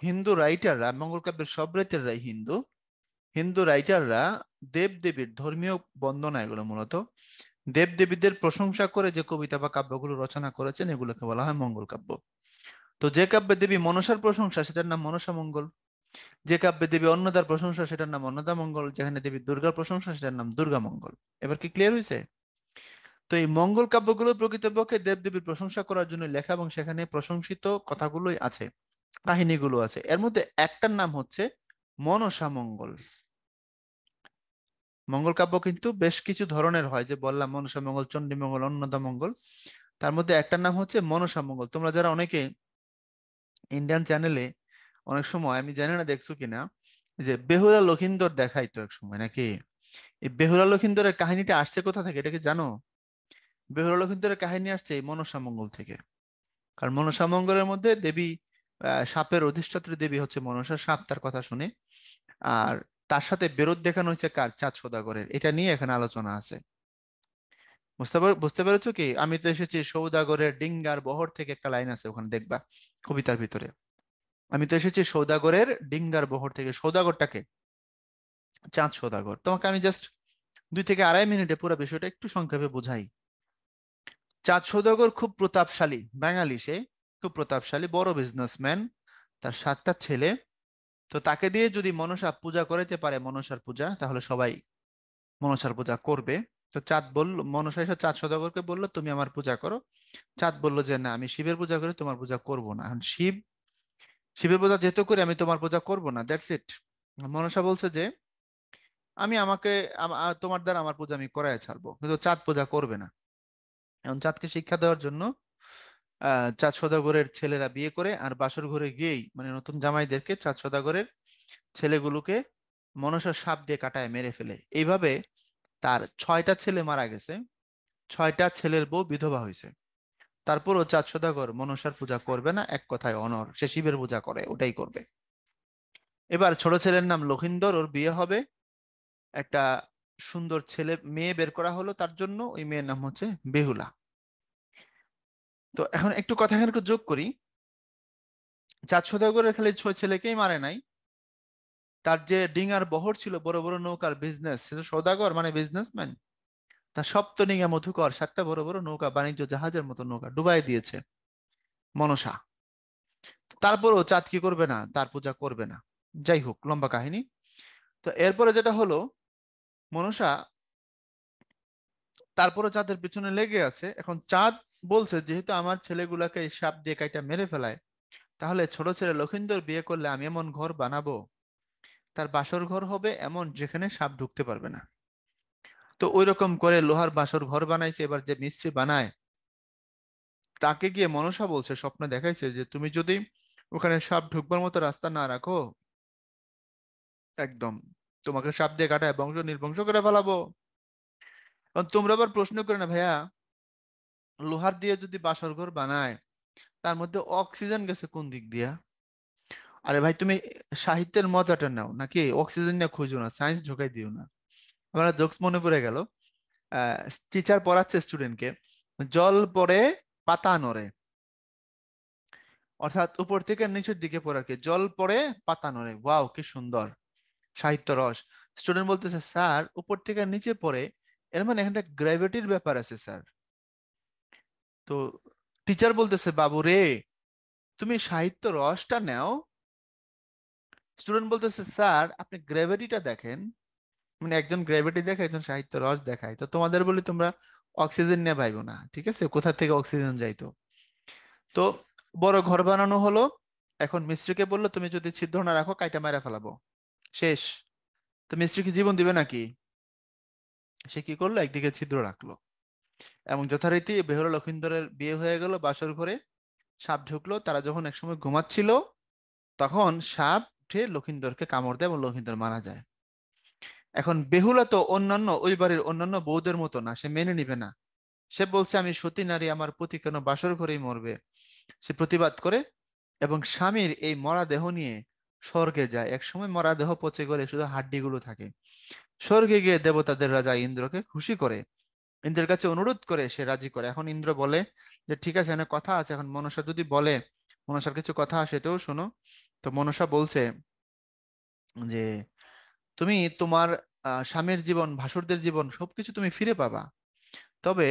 [SPEAKER 1] হিন্দু রাইটাররা, মঙ্গল কাব্যের সব রাইটাররাই হিন্দু, হিন্দু রাইটাররা দেব দেবীর ধর্মীয় বন্দনা, এগুলো মূলত দেব দেবীদের প্রশংসা করে যে কবিতা বা কাব্যগুলো রচনা করেছেন এগুলোকে বলা হয় মঙ্গল কাব্য। তো যে কাব্যে দেবী মনসার প্রশংসা সেটার নাম মনসা মঙ্গল, যে কাব্যে দেবী অন্নদার প্রশংসা সেটার নাম অন্নদা মঙ্গল, যেখানে দেবী দুর্গার প্রশংসা সেটার নাম দুর্গা মঙ্গল। এবার কি ক্লিয়ার হয়েছে? তো এই মঙ্গল কাব্যগুলো প্রকৃতপক্ষে দেবদেবীর প্রশংসা করার জন্য লেখা, এবং সেখানে প্রশংসিত কথাগুলোই আছে, কাহিনীগুলো আছে। এর মধ্যে একটার নাম হচ্ছে মনসা মঙ্গল। মঙ্গল কাব্য কিন্তু বেশ কিছু ধরনের হয়, যে বললাম মনসা মঙ্গল, চণ্ডী মঙ্গল, অন্নদা মঙ্গল। তার মধ্যে একটার নাম হচ্ছে মনসা মঙ্গল। তোমরা যারা অনেকে ইন্ডিয়ান চ্যানেলে অনেক সময়, আমি জানি না দেখছো কিনা, যে বেহুলা লখিন্দর দেখাইতো এক সময় নাকি, এই বেহুলা লখিন্দরের কাহিনীটা আসছে কোথা থেকে এটা কি জানো? বেহুলা লখিন্দরের কাহিনী আসছে এই মনসা মঙ্গল থেকে। কারণ মনসা মঙ্গলের মধ্যে দেবী সাপের অধিষ্ঠাত্রী দেবী হচ্ছে মনসা, সাপ তার কথা শুনে আর তার সাথে বিরোধ দেখানো হয়েছে কার? চাঁদ সওদাগরের। এটা নিয়ে এখানে আলোচনা আছে। বুঝতে পেরেছো কি? আমি তো এসেছি সওদাগরের ডিঙ্গার বহর থেকে, একটা লাইন আছে ওখানে দেখবা কবিতার ভিতরে। আমি তো এসেছি সওদাগরের ডিঙ্গার বহর থেকে। সওদাগরটাকে? চাঁদ সওদাগর। তোমাকে আমি জাস্ট 2 থেকে আড়াই মিনিটে পুরো বিষয়টা একটু সংক্ষেপে বোঝাই। চাঁদ সওদাগর খুব প্রতাপশালী বাঙালি, সে খুব প্রতাপশালী বড় বিজনেসম্যান, তার 7টা ছেলে। তো তাকে দিয়ে যদি মনসা পূজা করাইতে পারে, মনসার পূজা, তাহলে সবাই মনসার পূজা করবে। তো চাঁদ বলল, মনসা এসে চাঁদ সওদাগরকে বলল তুমি আমার পূজা করো। চাঁদ বলল যে না, আমি শিবের পূজা করি, তোমার পূজা করব না। এখন শিবের পূজা যেহেতু করি, আমি তোমার পূজা করব না, দ্যাটস ইট। মনসা বলছে যে আমি আমাকে তোমার দ্বারা আমার পূজা আমি করাই ছাড়বো, কিন্তু চাঁদ পূজা করবে না। এখন চাঁদকে শিক্ষা দেওয়ার জন্য চাঁদ সওদাগরের ছেলেরা বিয়ে করে, আর বাসর ঘরে গিয়েই মানে নতুন জামাইদেরকে চাঁদ সওদাগরের ছেলেগুলোকে মনসার সাপ দিয়ে কাটায় মেরে ফেলে। এইভাবে তার 6টা ছেলে মারা গেছে, 6টা ছেলের বউ বিধবা হয়েছে। তারপরও চাঁদ সওদাগর মনসার পূজা করবে না, এক কথায় অনর, সে শিবের পূজা করে, ওটাই করবে। এবার ছোট ছেলের নাম লক্ষিন্দর, ওর বিয়ে হবে। একটা সুন্দর ছেলে মেয়ে বের করা হলো তার জন্য, ওই মেয়ের নাম হচ্ছে বেহুলা। তো এখন একটু কথা এখানে একটু যোগ করি। চাঁদ সওদাগরের খালি 6 ছেলেকেই মারে নাই, তার যে ডিঙার বহর ছিল, বড় বড় নৌকার বিজনেস, সে তো সওদাগর মানে বিজনেসম্যান। তার সপ্তডিঙা মধুকর 7টা বড় বড় নৌকা, বাণিজ্য জাহাজের মতো নৌকা ডুবাই দিয়েছে মনসা। তারপরও চাঁদ কি করবে না? তার পূজা করবে না। যাই হোক, লম্বা কাহিনী। তো এরপরে যেটা হলো, মনসা তারপরে চাঁদের পিছনে লেগে আছে। এখন চাঁদ বলছে যেহেতু আমার ছেলেগুলাকে এই সাপ দিয়ে কাইটা মেরে ফেলায়, তাহলে ছোট ছেলে লক্ষিন্দর বিয়ে করলে আমি এমন ঘর বানাবো, তার বাসর ঘর হবে এমন যেখানে সাপ ঢুকতে পারবে না। তো ওই রকম করে লোহার বাসর ঘর বানাইছে। এবার যে মিস্ত্রি বানায়, তাকে গিয়ে মনসা বলছে, স্বপ্নে দেখাইছে যে তুমি যদি ওখানে সাপ ঢুকবার মতো রাস্তা না রাখো, একদম তোমাকে সাপ দিয়ে কাটায় বংশ নির্বংশ করে ফেলাবো। কারণ তোমরা আবার প্রশ্ন করে না ভাইয়া, লোহার দিয়ে যদি বাসর ঘর বানায়, তার মধ্যে অক্সিজেন গেছে কোন দিক দিয়া? আরে ভাই, তুমি সাহিত্যের মজাটা নাও, নাকি অক্সিজেন নিয়ে খুঁজো না, সায়েন্স ঢোকাই দিও না। আমার জোকস মনে পড়ে গেল। টিচার পড়াচ্ছে স্টুডেন্টকে, জল পড়ে পাতা নড়ে, অর্থাৎ উপর থেকে নিচের দিকে পড়ে আর কি, জল পড়ে পাতা নড়ে। ওয়াও, কি সুন্দর সাহিত্য রস। স্টুডেন্ট বলতেছে স্যার, উপর থেকে নিচে পড়ে, এর মানে এখানটা গ্র্যাভিটির ব্যাপার আছে স্যার। তো টিচার বলতেছে বাবু রে, তুমি সাহিত্য রসটা নাও। স্টুডেন্ট বলতেছে স্যার, আপনি গ্র্যাভিটিটা দেখেন। মানে একজন গ্র্যাভিটি দেখে, একজন সাহিত্য রস দেখায়। তো তোমাদের বলি তোমরা অক্সিজেন নিয়ে ভাইবো না, ঠিক আছে? কোথা থেকে অক্সিজেন যাইতো? তো বড় ঘর বানানো হলো। এখন মিস্ত্রিকে বললো তুমি যদি ছিদ্র না রাখো, কাইটা মেরে ফেলাবো, শেষ। তো মিস্ত্রি কি জীবন দিবে নাকি? সে কি করলো, একদিকে ছিদ্র রাখলো, এবং যথারীতি বেহুলা লক্ষিন্দরের বিয়ে হয়ে গেল বাসর ঘরে। সাপ ঢুকলো, তারা যখন একসময় ঘুমাচ্ছিল, তখন সাপ উঠে লক্ষিন্দরকে কামড় দেয় এবং লক্ষিন্দর মারা যায়। এখন বেহুলা তো অন্যান্য ওই বাড়ির অন্যান্য বউদের মতো না, সে মেনে নিবে না। সে বলছে আমি সতী নারী, আমার পতি কেন বাসর ঘরেই মরবে। সে প্রতিবাদ করে এবং স্বামীর এই মরা দেহ নিয়ে স্বর্গে যায়। একসময় মরা দেহ পচে গেলে শুধু হাড্ডিগুলো থাকে। স্বর্গে গিয়ে দেবতাদের রাজা ইন্দ্রকে খুশি করে, ইন্দ্রের কাছে অনুরোধ করে, সে রাজি করে। এখন ইন্দ্র বলে যে ঠিক আছে, এখানে কথা আছে। এখন মনসা যদি বলে, মনসার কিছু কথা সেটাও শোনো। তো মনসা বলছে যে তুমি তোমার স্বামীর জীবন, ভাসুরদের জীবন সবকিছু তুমি ফিরে পাবা, তবে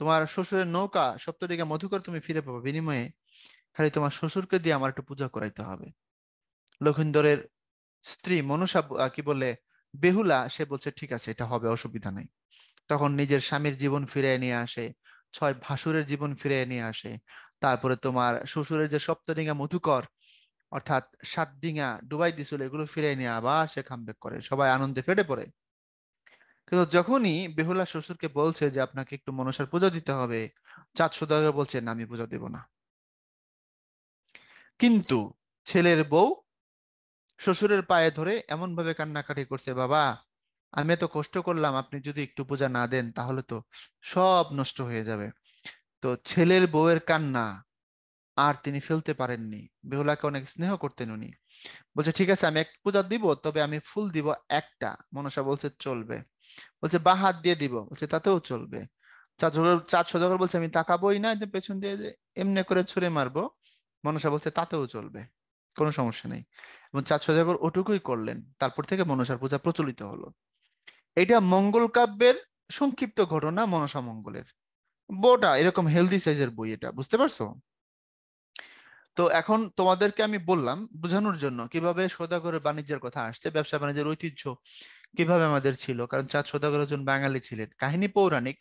[SPEAKER 1] তোমার শ্বশুরের নৌকা সপ্তদিকে মধুকর তুমি ফিরে পাবা, বিনিময়ে খালি তোমার শ্বশুরকে দিয়ে আমার একটু পূজা করাইতে হবে। লক্ষিন্দরের স্ত্রী মনসা কি বলে, বেহুলা, সে বলছে ঠিক আছে, এটা হবে, অসুবিধা নাই। তখন নিজের স্বামীর জীবন ফিরিয়ে নিয়ে আসে, 6 ভাসুরের জীবন ফিরিয়ে নিয়ে আসে। তারপরে তোমার শ্বশুরের যে সপ্তডিঙা মধুকর, অর্থাৎ 7 ডিঙা ডুবাই দিছিল, এগুলো ফিরিয়ে নিয়ে আবার সে কামব্যাক করে, সবাই আনন্দে ফেটে পড়ে। কিন্তু যখনই বেহুলা শ্বশুরকে বলছে যে আপনাকে একটু মনসার পূজা দিতে হবে, চাঁদ সওদাগর বলছে না, আমি পূজা দেব না। কিন্তু ছেলের বউ শ্বশুরের পায়ে ধরে এমন ভাবে কান্নাকাটি করছে, বাবা আমি এত কষ্ট করলাম, আপনি যদি একটু পূজা না দেন তাহলে তো সব নষ্ট হয়ে যাবে। তো ছেলের বউয়ের কান্না আর তিনি ফেলতে পারেননি। বেহুলাকে অনেক স্নেহ করতেন উনি। বলছে ঠিক আছে আমি এক পূজা দিব, তবে আমি ফুল দিব একটা। মনসা বলছে চলবে। বলছে বা হাত দিয়ে দিব, বলছে তাতেও চলবে। চাঁদ সদাগর বলছে আমি তাকাবোই না, যে পেছন দিয়ে যে এমনি করে ছুঁড়ে মারবো। মনসা বলছে তাতেও চলবে, কোনো সমস্যা নেই। এবং চাঁদ সদাগর ওটুকুই করলেন, তারপর থেকে মনসার পূজা প্রচলিত হলো। এটা মঙ্গল কাব্যের সংক্ষিপ্ত ঘটনা মনসা মঙ্গলের। বইটা এরকম হেলদি সাইজের বই, এটা বুঝতে পারছো? তো এখন তোমাদেরকে আমি বললাম বোঝানোর জন্য কিভাবে সওদাগরের বাণিজ্যের কথা আসছে, ব্যবসা বাণিজ্যের ঐতিহ্য কিভাবে আমাদের ছিল। কারণ চাঁদ সওদাগর একজন বাঙালি ছিলেন, কাহিনী পৌরাণিক,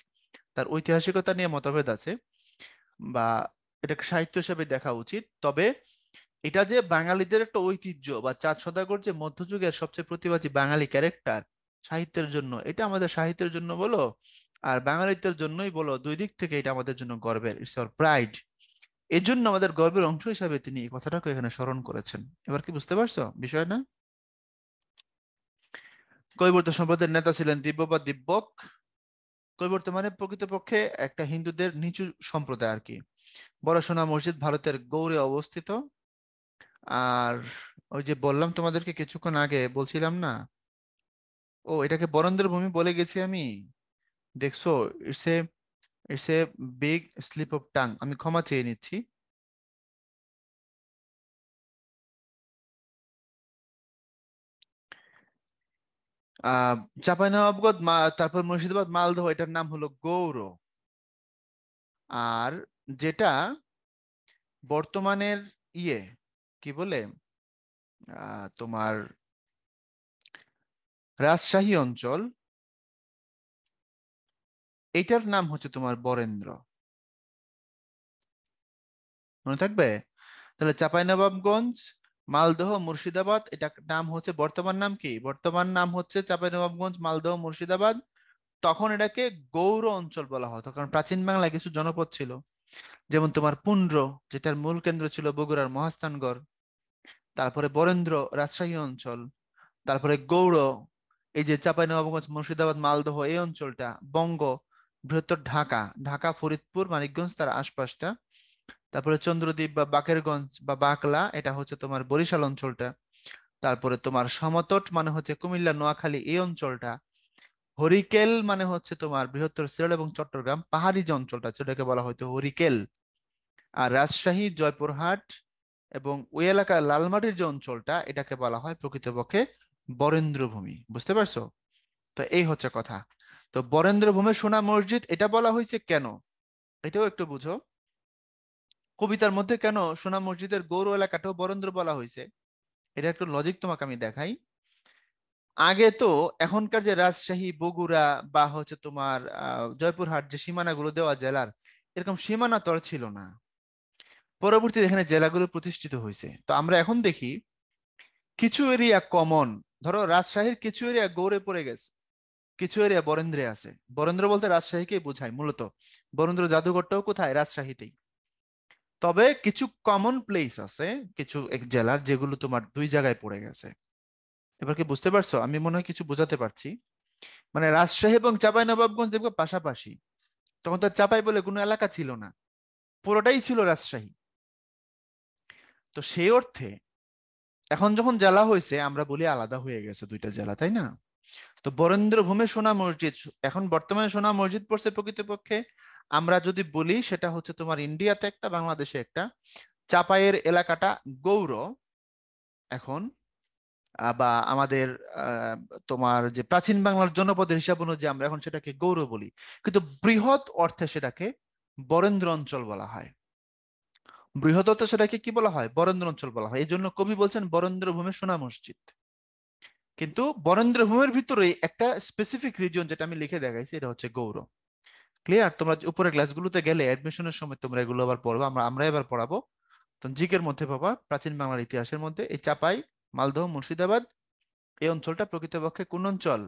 [SPEAKER 1] তার ঐতিহাসিকতা নিয়ে মতভেদ আছে, বা এটাকে সাহিত্য হিসেবে দেখা উচিত। তবে এটা যে বাঙালিদের একটা ঐতিহ্য, বা চাঁদ সওদাগর যে মধ্যযুগের সবচেয়ে প্রতিবাদী বাঙালি ক্যারেক্টার সাহিত্যের জন্য, এটা আমাদের সাহিত্যের জন্য বলো আর বাঙালিত্বের জন্যই বলো, দুই দিক থেকে এটা আমাদের জন্য গর্বের, ইটস আওয়ার প্রাইড। এই জন্য আমাদের গর্বের অংশ হিসাবে তিনি এই কথাটাকে এখানে স্মরণ করেছেন। এবার কি বুঝতে পারছো বিষয় না? কৈবর্ত সম্প্রদায়ের নেতা ছিলেন দিব্য বা দিব্যক। কৈবর্ত মানে প্রকৃতপক্ষে একটা হিন্দুদের নিচু সম্প্রদায় আর কি। বড়সোনা মসজিদ ভারতের গৌড়ে অবস্থিত। আর ওই যে বললাম তোমাদেরকে কিছুক্ষণ আগে, বলছিলাম না, ও এটাকে বরেন্দ্র ভূমি বলে গেছি আমি। দেখছো, it's a it's a big slip of tongue, আমি ক্ষমা চেয়ে নিচ্ছি। আহ চাঁপাইনবাবগঞ্জ, তারপর মুর্শিদাবাদ, মালদহ, এটার নাম হলো গৌড়। আর যেটা বর্তমানের ইয়ে কি বলে, তোমার রাজশাহী অঞ্চল, এটার নাম হচ্ছে তোমার বরেন্দ্র। মনে থাকবে? তাহলে চাঁপাইনবাবগঞ্জ, মালদহ, মুর্শিদাবাদ, এটা নাম হচ্ছে, বর্তমান নাম কি, বর্তমান নাম হচ্ছে চাঁপাইনবাবগঞ্জ, মালদহ, মুর্শিদাবাদ। তখন এটাকে গৌড় অঞ্চল বলা হতো, কারণ প্রাচীন বাংলায় কিছু জনপদ ছিল, যেমন তোমার পুন্ড্র, যেটার মূল কেন্দ্র ছিল বগুড়ার মহাস্থানগড়। তারপরে বরেন্দ্র রাজশাহী অঞ্চল। তারপরে গৌড়, এই যে চাঁপাইনবাবগঞ্জ, মুর্শিদাবাদ, মালদহ, এই অঞ্চলটা। বঙ্গ, বৃহত্তর ঢাকা, ঢাকা, ফরিদপুর, মানিকগঞ্জ তার আশপাশটা। তারপরে চন্দ্রদ্বীপ বা বাকেরগঞ্জ বা বাকলা, এটা হচ্ছে তোমার বরিশাল অঞ্চলটা। তারপরে তোমার সমতট মানে হচ্ছে কুমিল্লা, নোয়াখালী, এই অঞ্চলটা। হরিকেল মানে হচ্ছে তোমার বৃহত্তর সিলেট এবং চট্টগ্রাম, পাহাড়ি যে অঞ্চলটা সেটাকে বলা হয়তো হরিকেল। আর রাজশাহী, জয়পুরহাট এবং ওই এলাকার লালমাটির যে অঞ্চলটা, এটাকে বলা হয় প্রকৃতপক্ষে বরেন্দ্রভূমি। বুঝতে পারছো? তো এই হচ্ছে কথা। তো বরেন্দ্রভূমির সোনা মসজিদ এটা বলা হয়েছে কেন, এটাও একটু বুঝো। কবিতার মধ্যে কেন সোনা মসজিদের গৌর এলাকাটাও বরেন্দ্র বলা হয়েছে, এটা একটু লজিক তোমাকে আমি দেখাই। আগে তো এখনকার যে রাজশাহী, বগুড়া বা হচ্ছে তোমার জয়পুরহাট, যে সীমানাগুলো দেওয়া জেলার, এরকম সীমানা তো আর ছিল না। পরবর্তীতে এখানে জেলাগুলো প্রতিষ্ঠিত হয়েছে। তো আমরা এখন দেখি কিছু এরিয়া কমন, ধরো রাজশাহীর কিছু এরিয়া গৌড়ে পড়ে গেছে, কিছু এরিয়া বরেন্দ্রে আছে। বরেন্দ্র বলতে রাজশাহীকেই বোঝায় মূলত। বরেন্দ্র জাদুঘরটাও কোথায়, রাজশাহীতেই। তবে কিছু কমন প্লেস আছে, কিছু এক জেলার, যেগুলো তোমার দুই জায়গায় পড়ে গেছে। এবার কি বুঝতে পারছো? আমি মনে হয় কিছু বোঝাতে পারছি। মানে রাজশাহী এবং চাঁপাইনবাবগঞ্জ দেখবে পাশাপাশি। তখন তো আর চাপাই বলে কোনো এলাকা ছিল না, পুরোটাই ছিল রাজশাহী। তো সেই অর্থে এখন যখন জেলা হয়েছে, আমরা বলি আলাদা হয়ে গেছে দুইটা জেলা, তাই না? তো বরেন্দ্র ভূমি সোনা মসজিদ, এখন বর্তমানে সোনা মসজিদ পড়ছে প্রকৃতপক্ষে, আমরা যদি বলি সেটা হচ্ছে তোমার ইন্ডিয়াতে একটা, বাংলাদেশে একটা। চাপাইয়ের এলাকাটা গৌড় এখন, বা আমাদের আহ, তোমার যে প্রাচীন বাংলার জনপদের হিসাব অনুযায়ী আমরা এখন সেটাকে গৌড় বলি। কিন্তু বৃহৎ অর্থে সেটাকে বরেন্দ্র অঞ্চল বলা হয়। বৃহৎ অর্থে সেটাকে কি বলা হয়, বরেন্দ্র অঞ্চল বলা হয়। এই জন্য কবি বলছেন বরেন্দ্র ভূমি সোনা মসজিদ। কিন্তু বরেন্দ্র ভূমির ভিতরে একটা স্পেসিফিক রিজন, যেটা আমি লিখে দেখাইছি, এটা হচ্ছে গৌড়। ক্লিয়ার? তোমরা উপরের ক্লাসগুলোতে গেলে অ্যাডমিশনের সময় তোমরা এগুলো আবার পড়বা, আমরা এবার পড়াবো। তো জিকের মধ্যে পাবা, প্রাচীন বাংলার ইতিহাসের মধ্যে এই চাপাই, মালদহ, মুর্শিদাবাদ, এই অঞ্চলটা প্রকৃতপক্ষে কোন অঞ্চল?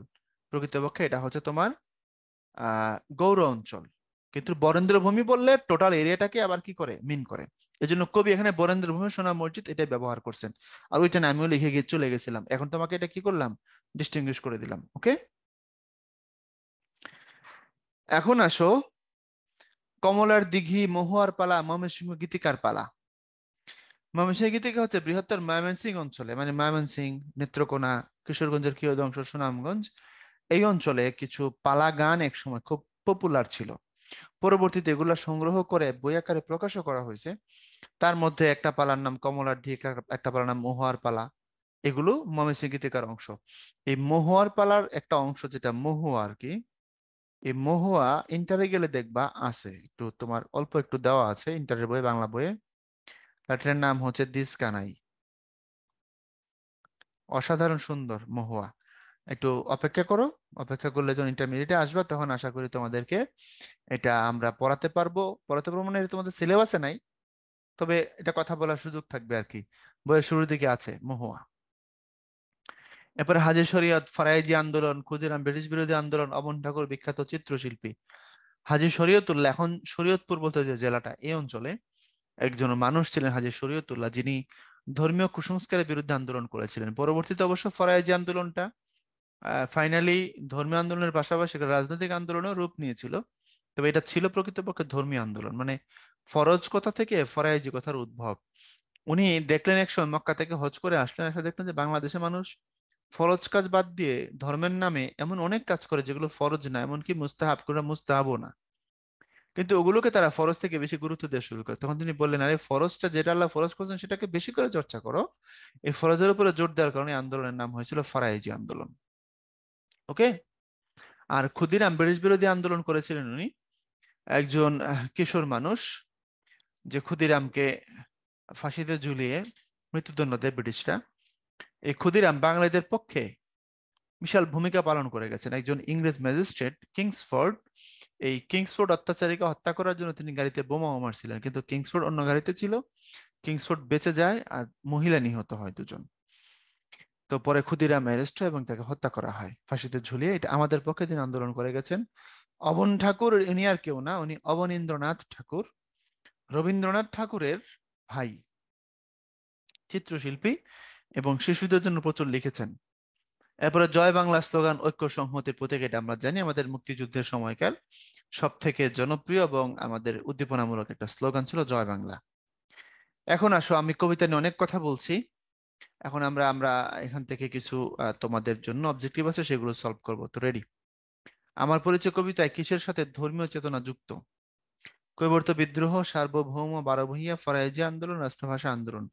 [SPEAKER 1] প্রকৃতপক্ষে এটা হচ্ছে তোমার গৌড় অঞ্চল। কিন্তু বরেন্দ্র ভূমি বললে টোটাল এরিয়াটাকে আবার কি করে, মিন করে। এই জন্য কবি এখানে বরেন্দ্র ভূমি সোনা মসজিদ এটাই ব্যবহার করছেন। আর ওইটা না আমিও লিখে গিয়ে চলে গেছিলাম, এখন তোমাকে এটা কি করলাম, ডিস্টিংগুইশ করে দিলাম। ওকে, এখন আসো কমলার দিঘি, মহুয়ার পালা, ময়মনসিংহ গীতিকার পালা। ময়মনসিংহ থেকে হচ্ছে বৃহত্তর ময়মনসিংহ অঞ্চলে, মানে ময়মনসিংহ, নেত্রকোনা, কিশোরগঞ্জের কিয়দংশ, সুনামগঞ্জ, এই অঞ্চলে কিছু পালা গান একসময় খুব পপুলার ছিল। পরবর্তীতে এগুলা সংগ্রহ করে বই আকারে প্রকাশও করা হয়েছে। তার মধ্যে একটা পালার নাম কমলার দিক, একটা পালার নাম মহুয়ার পালা। এগুলো ময়মনসিংহ গীতিকার অংশ। এই মহুয়ার পালার একটা অংশ, যেটা মহুয়া আর কি, এই মহুয়া ইন্টারে গেলে দেখবা আছে, একটু তোমার অল্প একটু দেওয়া আছে ইন্টারের বইয়ে, বাংলা বইয়ে। এটার নাম হচ্ছে দিস কানাই। অসাধারণ সুন্দর মহুয়া। একটু অপেক্ষা করো, অপেক্ষা করলে যখন ইন্টারমিডিয়েটে আসবে তখন আশা করি তোমাদেরকে এটা আমরা পড়াতে পারবো। পড়াতে পারবো মানে এটা তোমাদের সিলেবাসে নাই, তবে এটা কথা বলার সুযোগ থাকবে আর কি। বইয়ের শুরুর দিকে আছে মহুয়া। এরপরে হাজী শরীয়ত, ফরায়েজি আন্দোলন, ক্ষুদিরাম ব্রিটিশ বিরোধী আন্দোলন, অমন ঠাকুর বিখ্যাত চিত্রশিল্পী। হাজী শরীয়তুল্লাহ, এখন শরীয়তপুর বলতে যে জেলাটা, এই অঞ্চলে একজন মানুষ ছিলেন হাজী শরীয়তুল্লাহ, যিনি ধর্মীয় কুসংস্কারের বিরুদ্ধে আন্দোলন করেছিলেন। পরবর্তীতে অবশ্য ফরায়েজি আন্দোলনটা ফাইনালি ধর্মীয় আন্দোলনের পাশাপাশি একটা রাজনৈতিক আন্দোলনের রূপ নিয়েছিল। তবে এটা ছিল প্রকৃতপক্ষে ধর্মীয় আন্দোলন, মানে ফরজ কথা থেকে ফরায়েজি কথার উদ্ভব। উনি দেখলেন এক সময় মক্কা থেকে হজ করে আসলেন, এসে দেখলেন যে বাংলাদেশে মানুষ ফরজ কাজ বাদ দিয়ে ধর্মের নামে এমন অনেক কাজ করে যেগুলো ফরজ না, এমনকি মুস্তাহাব করে মুস্তাহাবও না, কিন্তু ওগুলোকে তারা ফরজ থেকে বেশি গুরুত্ব দেওয়া শুরু করে। তখন তিনি বললেন, আরে ফরজটা যেটা আল্লাহ ফরজ করেছেন সেটাকে বেশি করে চর্চা করো। এই ফরজের উপরে জোর দেওয়ার কারণে আন্দোলনের নাম হয়েছিল ফরায়েজি আন্দোলন। ওকে। আর ক্ষুদিরাম ব্রিটিশ বিরোধী আন্দোলন করেছিলেন উনি, একজন কিশোর মানুষ, যে ক্ষুদিরামকে ফাঁসিতে ঝুলিয়ে মৃত্যুদণ্ড দেয় ব্রিটিশরা। এই ক্ষুদিরাম বাঙালিদের পক্ষে বিশাল ভূমিকা পালন করে গেছেন। একজন ইংরেজ ম্যাজিস্ট্রেট কিংসফোর্ড, এই কিংসফোর্ড অত্যাচারীকে হত্যা করার জন্য তিনি গাড়িতে বোমাও মারছিলেন, কিন্তু কিংসফোর্ড অন্য গাড়িতে ছিল। কিংসফোর্ড বেঁচে যায় আর মহিলা নিহত হয় দুজন। তো পরে ক্ষুদিরাম অ্যারেস্ট হয় এবং তাকে হত্যা করা হয় ফাঁসিতে ঝুলিয়ে। এটা আমাদের পক্ষে তিনি আন্দোলন করে গেছেন। অবন ঠাকুর ইনি আর কেউ না, উনি অবনীন্দ্রনাথ ঠাকুর, রবীন্দ্রনাথ ঠাকুরের ভাই, চিত্রশিল্পী, এবং শিশুদের জন্য প্রচুর লিখেছেন। এরপরে জয় বাংলা স্লোগান, ঐক্য সংহতির প্রতীক, এটা আমরা জানি আমাদের মুক্তিযুদ্ধের সময়কার সব থেকে জনপ্রিয় এবং আমাদের উদ্দীপনামূলক একটা স্লোগান ছিল জয় বাংলা। এখন আসো, আমি কবিতা নিয়ে অনেক কথা বলছি, এখন আমরা আমরা এখান থেকে কিছু তোমাদের জন্য অবজেক্টিভ আছে, সেগুলো সলভ করবো। তো রেডি? আমার পরিচয় কবিতায় কিসের সাথে ধর্মীয় চেতনা যুক্ত? কৈবর্ত বিদ্রোহ, সার্বভৌম বারোভূঁইয়া, ফরায়েজি আন্দোলন, রাষ্ট্রভাষা আন্দোলন।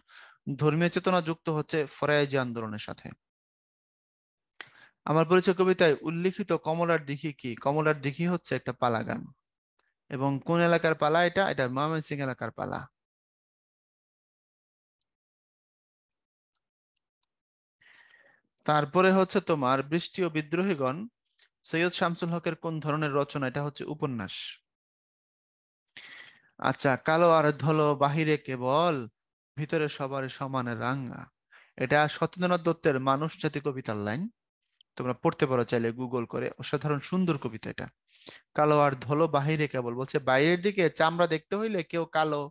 [SPEAKER 1] ধর্মীয় চেতনা যুক্ত হচ্ছে ফরায়েজি আন্দোলনের সাথে। আমার পরিচয় কবিতায় উল্লিখিত কমলার দিঘি কি? কমলার দিঘি হচ্ছে একটা পালা গান। এবং কোন এলাকার পালা এটা? এটা ময়মনসিংহ এলাকার পালা। তারপরে হচ্ছে তোমার বৃষ্টি ও বিদ্রোহীগণ, সৈয়দ শামসুল হকের কোন ধরনের রচনা? এটা হচ্ছে উপন্যাস। আচ্ছা, কালো আর ধলো বাহিরে কেবল, ভিতরে সবার সমানে রাঙা। এটা সত্যেন্দ্রনাথ দত্তের মানুষ জাতি কবিতার লাইন। তোমরা পড়তে পারো চাইলে গুগল করে, অসাধারণ সুন্দর কবিতা এটা। কালো আর ধলো বাহিরে কেবল বলছে বাইরের দিকে চামড়া দেখতে হইলে কেউ কালো,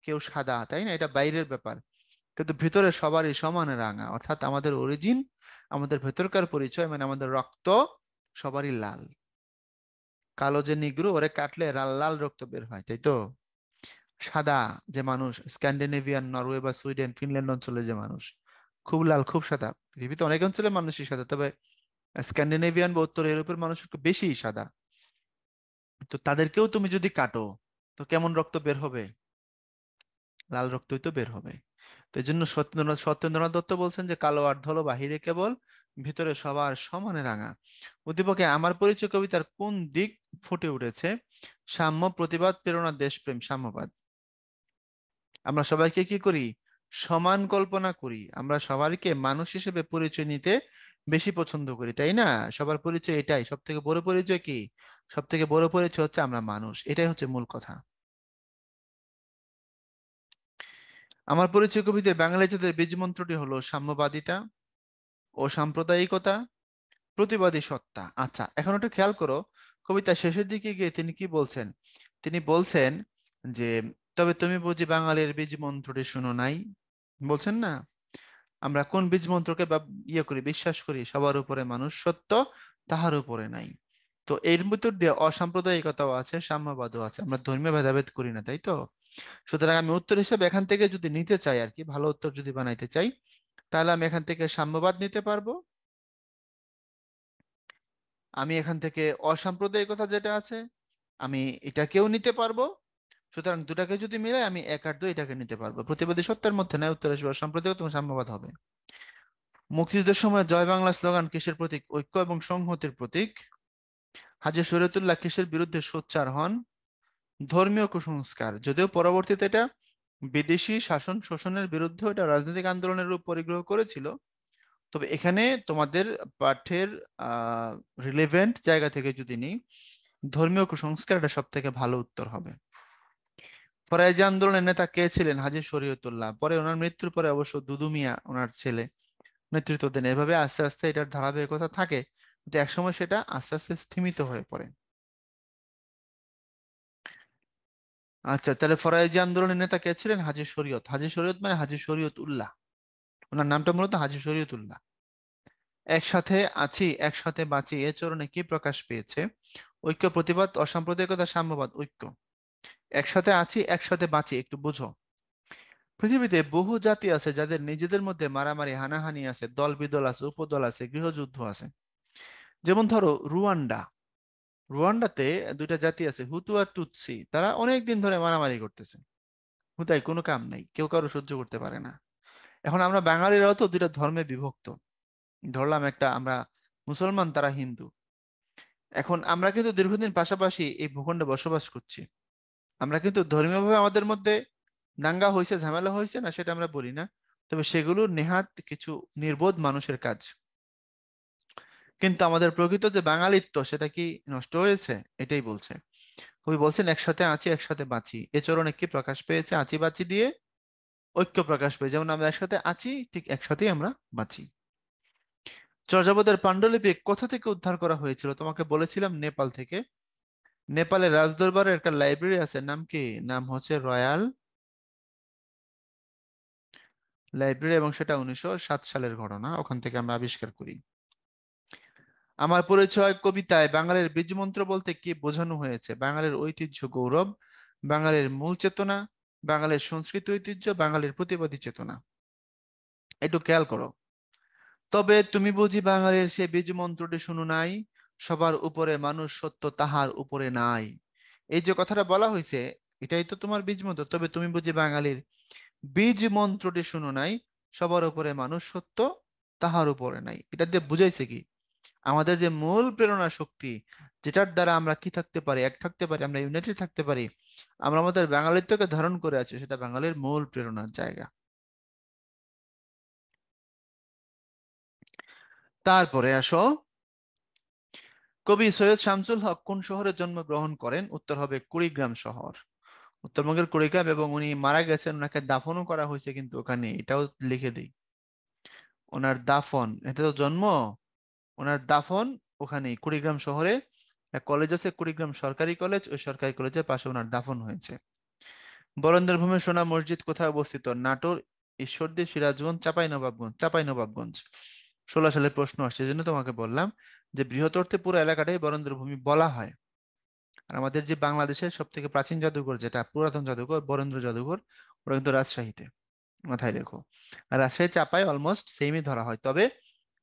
[SPEAKER 1] কেউ সাদা, তাই না? এটা বাইরের ব্যাপার, কিন্তু ভিতরে সবারই সমানে রাঙা, অর্থাৎ আমাদের অরিজিন, আমাদের ভেতরকার পরিচয়, মানে আমাদের রক্ত সবারই লাল। কালো যে নিগ্রো, ওরে কাটলে লাল লাল রক্ত বের হয়, তাই তো? সাদা যে মানুষ, স্ক্যান্ডিনেভিয়ান, নরওয়ে বা সুইডেন, ফিনল্যান্ড অঞ্চলের যে মানুষ, খুব লাল, খুব সাদা। পৃথিবীতে অনেক অঞ্চলের মানুষই সাদা, তবে স্ক্যান্ডিনেভিয়ান বা উত্তর ইউরোপের মানুষ একটু বেশি সাদা। তো তাদেরকেও তুমি যদি কাটো, তো কেমন রক্ত বের হবে? লাল রক্তই তো বের হবে। তো এই জন্য সত্যেন্দ্রনাথ দত্ত বলছেন যে কালো আর ধলো বাহিরে কেবল, ভিতরে সবার সমানে রাঙা। উদ্দীপকে আমার পরিচয় কবিতার কোন দিক ফুটে উঠেছে? সাম্য, প্রতিবাদ, প্রেরণা, দেশপ্রেম, সাম্যবাদ। আমরা সবাইকে কি করি? সমান কল্পনা করি। আমরা সবাইকে মানুষ হিসেবে পরিচয় নিতে বেশি পছন্দ করি, তাই না? সবার পরিচয় এটাই, সব থেকে বড় পরিচয় কি? সব থেকে বড় পরিচয় হচ্ছে আমরা মানুষ, এটাই হচ্ছে মূল কথা। আমার পরিচয় কবিতায় বাঙালি জাতির বীজ মন্ত্রটি হলো সাম্যবাদিতা ও সাম্প্রদায়িকতা, প্রতিবাদী সত্তা। আচ্ছা, এখন একটু খেয়াল করো, কবিতা শেষের দিকে গিয়ে তিনি কি বলছেন? তিনি বলছেন যে, তবে তুমি বুঝি বাঙালির বীজ মন্ত্রটি শুনো নাই, বলছেন না? আমরা কোন বীজ মন্ত্রকে ইয়ে করি, বিশ্বাস করি? সবার উপরে মানুষ সত্য, তাহার উপরে নাই। তো এর ভিতর দিয়ে অসাম্প্রদায়িকতাও আছে, সাম্যবাদও আছে। আমরা ধর্মীয় ভেদাভেদ করি না, তাই তো? সুতরাং আমি উত্তর হিসেবে এখান থেকে যদি নিতে চাই আর কি, ভালো উত্তর যদি বানাইতে চাই, তাহলে আমি এখান থেকে সাম্যবাদ নিতে পারবো, আমি এখান থেকে অসাম্প্রদায়িকতা যেটা আছে আমি এটাকেও নিতে পারবো। সুতরাং দুটাকে যদি মিলাই আমি এক আর দুই এটাকে নিতে পারবো। প্রতিবাদী সত্যার মধ্যে নয়, উত্তর আসবে অসাম্প্রদায়িকতা এবং সাম্যবাদ হবে। মুক্তিযুদ্ধের সময় জয় বাংলা স্লোগান কিসের প্রতীক? ঐক্য এবং সংহতির প্রতীক। হাজী শরীয়তুল্লাহ কিসের বিরুদ্ধে সোচ্চার হন? ধর্মীয় কুসংস্কার। যদিও পরবর্তীতে এটা বিদেশি শাসন শোষণের বিরুদ্ধে এটা রাজনৈতিক আন্দোলনের রূপ পরিগ্রহ করেছিল, তবে এখানে তোমাদের পাঠ্যের রিলেভেন্ট জায়গা থেকে যদি নিই, ধর্মীয় কুসংস্কার এটা সব থেকে ভালো উত্তর হবে। ফরাইজি আন্দোলনের নেতা কে ছিলেন? হাজী শরীয়তুল্লাহ। পরে ওনার মৃত্যুর পরে অবশ্য দুদু মিয়া ওনার ছেলে নেতৃত্ব দেন। এভাবে আস্তে আস্তে এটার ধারাবাহিকতা থাকে, কিন্তু একসময় সেটা আস্তে আস্তে স্থিমিত হয়ে পড়ে। আচ্ছা, তাহলে ফরাইজি আন্দোলনের নেতা কে ছিলেন? হাজী শরীয়ত। হাজী শরীয়ত মানে হাজী শরীয়ত উল্লাহ, ওনার নামটা মূলত হাজী শরীয়ত উল্লাহ। একসাথে আছি একসাথে বাঁচি এ চরণে কি প্রকাশ পেয়েছে? ঐক্য, প্রতিবাদ, অসাম্প্রদায়িকতা, সাম্যবাদ। ঐক্য। একসাথে আছি একসাথে বাঁচি একটু বুঝো। পৃথিবীতে বহু জাতি আছে যাদের নিজেদের মধ্যে মারামারি হানাহানি আছে, দল বিদল আছে, উপদল আছে, গৃহযুদ্ধ আছে। যেমন ধরো রুয়ান্ডা, রুয়ান্ডাতে দুইটা জাতি আছে, হুতু আর টুতসি, তারা অনেক দিন ধরে মারামারি করতেছে, হুতাই কোনো কাম নাই, কেউ কারো সহ্য করতে পারে না। এখন আমরা বাঙালিরাও তো দুইটা ধর্মে বিভক্ত, ধরলাম একটা আমরা মুসলমান, তারা হিন্দু। এখন আমরা কিন্তু দীর্ঘদিন পাশাপাশি এই ভূখণ্ডে বসবাস করছি, আমরা কিন্তু ধর্মীয়ভাবে আমাদের মধ্যে দাঙ্গা হয়েছে, ঝামেলা হয়েছে না, সেটা আমরা বলি না, তবে সেগুলো নেহাত কিছু নির্বোধ মানুষের কাজ। কিন্তু আমাদের প্রকৃত যে বাঙালিত্ব সেটা কি নষ্ট হয়েছে? এটাই বলছে কবি, বলছেন একসাথে আছি একসাথে বাঁচি এ চরণে কি প্রকাশ পেয়েছে? আছি বাঁচি দিয়ে ঐক্য প্রকাশ পেয়েছে। যেমন আমরা একসাথে আছি ঠিক একসাথেই আমরা বাঁচি। চর্যাপদের পাণ্ডুলিপি কোথা থেকে উদ্ধার করা হয়েছিল? তোমাকে বলেছিলাম নেপাল থেকে। নেপালের রাজদরবারের একটা লাইব্রেরি আছে, নাম কি? নাম হচ্ছে রয়্যাল লাইব্রেরি, এবং সেটা 1907 সালের ঘটনা, ওখান থেকে আমরা আবিষ্কার করি। আমার পরিচয় কবিতায় বাঙালির বীজমন্ত্র বলতে কি বোঝানো হয়েছে? বাঙালির ঐতিহ্য গৌরব, বাঙালির মূল চেতনা, বাঙালির সংস্কৃতি ঐতিহ্য, বাঙালির প্রতিবাদী চেতনা। একটু খেয়াল করো। তবে তুমি বুঝি বাঙালির সে বীজ মন্ত্রটি শুনো নাই, সবার উপরে মানুষ সত্য তাহার উপরে নাই। এই যে কথাটা বলা হয়েছে, এটাই তো তোমার বীজ মন্ত্র। তবে তুমি বুঝি বাঙালির বীজ মন্ত্রটি শুনো নাই, সবার উপরে মানুষ সত্য তাহার উপরে নাই। এটা দিয়ে বুঝাইছে কি? আমাদের যে মূল প্রেরণা শক্তি, যেটার দ্বারা আমরা কি থাকতে পারি, এক থাকতে পারি, আমরা ইউনাইটেড থাকতে পারি, আমরা আমাদের বাঙালিত্বকে ধারণ করে আছি, সেটা বাঙালির মূল প্রেরণার জায়গা। তারপরে আসো, কবি সৈয়দ শামসুল হক কোন শহরে জন্মগ্রহণ করেন? উত্তর হবে কুড়িগ্রাম শহর, উত্তরবঙ্গের কুড়িগ্রাম। এবং উনি মারা গেছেন, ওনাকে দাফনও করা হয়েছে কিন্তু ওখানে, এটাও লিখে দিই। ওনার দাফন, এটা তো জন্ম, ওনার দাফন ওখানেই কুড়িগ্রাম শহরে। এক কলেজ আছে কুড়িগ্রাম সরকারি কলেজ, ওই সরকারি কলেজের পাশে ওনার দাফন হয়েছে। বরেন্দ্র ভূমির সোনা মসজিদ কোথায় অবস্থিত? নাটোর, ঈশ্বরদী, সিরাজগঞ্জ, চাঁপাইনবাবগঞ্জ। চাঁপাইনবাবগঞ্জ। 16 সালের প্রশ্ন আসছে, এই জন্য তোমাকে বললাম যে বৃহত্তরতে পুরো এলাকাটাই বরেন্দ্র ভূমি বলা হয়। আর আমাদের যে বাংলাদেশের সব থেকে প্রাচীন জাদুঘর, যেটা পুরাতন জাদুঘর, বরেন্দ্র জাদুঘর, ওটা কিন্তু রাজশাহীতে, মাথায় রেখো। আর রাজশাহী চাপায় অলমোস্ট সেমই ধরা হয়। তবে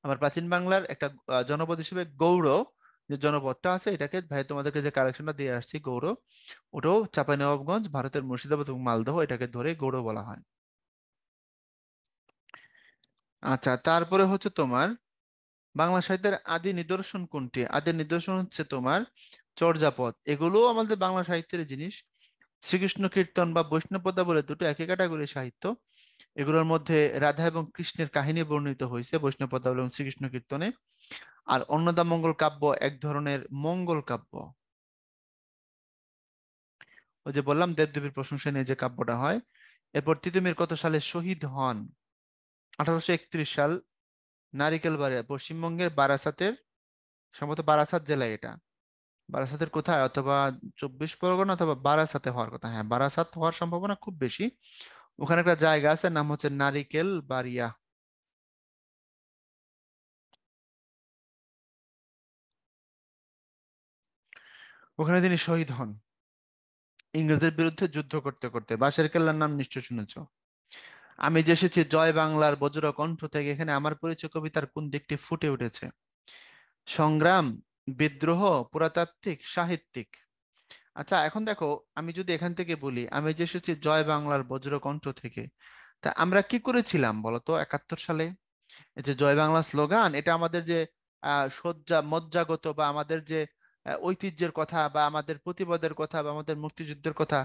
[SPEAKER 1] আমার প্রাচীন বাংলার একটা জনপদ হিসেবে গৌড়, যে জনপদটা আছে, এটাকে ভাই তোমাদেরকে যে কালেকশনটা দিয়ে আসছি গৌড়, ওটাও চাঁপাইনবাবগঞ্জ, ভারতের মুর্শিদাবাদ এবং মালদহ, এটাকে ধরে গৌড় বলা হয়। আচ্ছা, তারপরে হচ্ছে তোমার বাংলা সাহিত্যের আদি নিদর্শন কোনটি? আদি নিদর্শন হচ্ছে তোমার চর্যাপদ, এগুলো আমাদের বাংলা সাহিত্যের জিনিস। শ্রীকৃষ্ণ কীর্তন বা বৈষ্ণব পদ্মা বলে দুটো একই ক্যাটাগরি সাহিত্য। এগুলোর মধ্যে রাধা এবং কৃষ্ণের কাহিনী বর্ণিত হয়েছে বৈষ্ণব পদ্মা এবং শ্রীকৃষ্ণ কীর্তনে। আর অন্নদামঙ্গল কাব্য এক ধরনের মঙ্গল কাব্য। ওই যে বললাম দেবদেবীর প্রশংসা নিয়ে যে কাব্যটা হয়। এরপর তিতুমির কত সালে শহীদ হন? 1831 সাল। নারিকেল বাড়িয়া পশ্চিমবঙ্গের বারাসাতের, সম্ভবত বারাসাত জেলায় এটা। বারাসাতের কোথায়? অথবা 24 পরগনা অথবা বারাসাতে হওয়ার কথা, হ্যাঁ বারাসাত হওয়ার সম্ভাবনা খুব বেশি। ওখানে একটা জায়গা আছে, নাম হচ্ছে নারিকেল বাড়িয়া। ওখানে তিনি শহীদ হন। ইংরেজদের বিরুদ্ধে যুদ্ধ করতে করতে। বাঁশের কেল্লার নাম নিশ্চয় শুনেছো। আমি যে এসেছি জয় বাংলার বজ্র কণ্ঠ থেকে, এখানে আমার পরিচয় কবিতার কোন দিকটি ফুটে উঠেছে? সংগ্রাম, বিদ্রোহ, পুরাতাত্ত্বিক, সাহিত্যিক? আচ্ছা এখন দেখো, আমি যদি এখান থেকে বলি আমি যে এসেছি জয় বাংলার বজ্র কণ্ঠ থেকে, তা আমরা কি করেছিলাম বলতো 71 সালে? এই যে জয় বাংলা স্লোগান, এটা আমাদের যে মজ্জাগত বা আমাদের যে ঐতিহ্যের কথা বা আমাদের প্রতিবাদের কথা বা আমাদের মুক্তিযুদ্ধের কথা,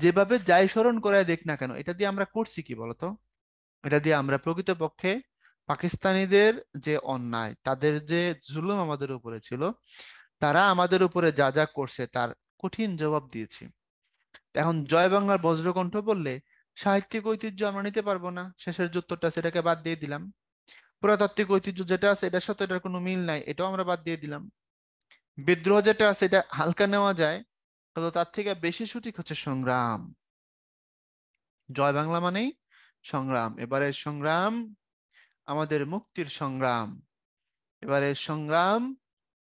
[SPEAKER 1] যেভাবে যাই স্মরণ করে দেখ না কেন, এটা দিয়ে আমরা করছি কি বলতো? এটা দিয়ে আমরা প্রকৃতপক্ষে পাকিস্তানিদের যে অন্যায়, তাদের যে জুলুম আমাদের উপরে ছিল, তারা আমাদের উপরে যা যা করছে তার কঠিন জবাব দিয়েছি। এখন জয় বাংলার বজ্রকণ্ঠ বললে সাহিত্যিক ঐতিহ্য আমরা নিতে পারবো না, শেষের যুদ্ধটা, সেটাকে বাদ দিয়ে দিলাম। পুরাতাত্ত্বিক ঐতিহ্য যেটা আছে এটার সাথে এটার কোনো মিল নাই, এটাও আমরা বাদ দিয়ে দিলাম। বিদ্রোহ যেটা আছে এটা হালকা নেওয়া যায়, কিন্তু তার থেকে বেশি সঠিক হচ্ছে সংগ্রাম। জয় বাংলা মানেই সংগ্রাম। এবারে সংগ্রাম আমাদের মুক্তির সংগ্রাম, এবারে সংগ্রাম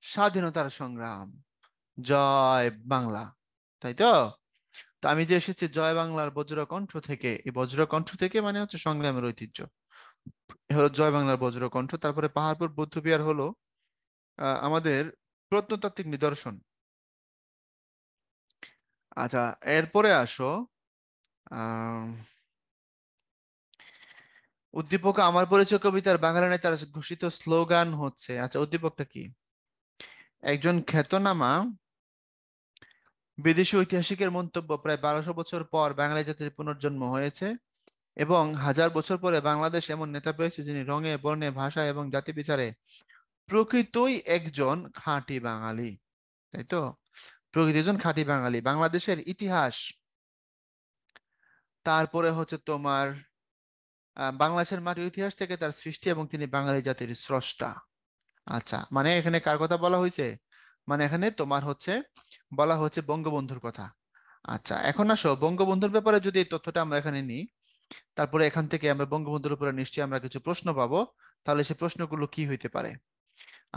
[SPEAKER 1] স্বাধীনতার সংগ্রাম। জয় বাংলা, তাই তো? তো আমি যে এসেছি জয় বাংলার বজ্রকণ্ঠ থেকে, এই বজ্রকণ্ঠ থেকে মানে হচ্ছে সংগ্রামের ঐতিহ্য, এ হলো জয় বাংলার বজ্রকণ্ঠ। তারপরে পাহাড়পুর বৌদ্ধবিহার হলো আমাদের প্রত্নতাত্ত্বিক নিদর্শন। আচ্ছা, এরপরে আসো আহ উদ্দীপক আমার পরিচয় কবিতার বাঙালি নেতার ঘোষিত স্লোগান হচ্ছে, আচ্ছা উদ্দীপকটা কি? একজন খ্যাতনামা বিদেশি ঐতিহাসিকের মন্তব্য, প্রায় 1200 বছর পর বাঙালি জাতির পুনর্জন্ম হয়েছে এবং 1000 বছর পরে বাংলাদেশ এমন নেতা পেয়েছে যিনি রঙে বর্ণে ভাষা এবং জাতি বিচারে প্রকৃতই একজন খাঁটি বাঙালি। তাই তো? প্রকৃত একজন খাঁটি বাঙালি। বাংলাদেশের ইতিহাস, তারপরে হচ্ছে তোমার বাংলাদেশের মাটির ইতিহাস থেকে তার সৃষ্টি এবং তিনি বাঙালি জাতির স্রষ্টা। আচ্ছা, মানে এখানে কার কথা বলা হয়েছে? মানে এখানে তোমার হচ্ছে বলা হচ্ছে বঙ্গবন্ধুর কথা। আচ্ছা এখন আসো বঙ্গবন্ধুর ব্যাপারে যদি এই তথ্যটা আমরা এখানে নিই, তারপরে এখান থেকে আমরা বঙ্গবন্ধুর উপরে নিশ্চয়ই আমরা কিছু প্রশ্ন পাবো। তাহলে সেই প্রশ্নগুলো কি হইতে পারে?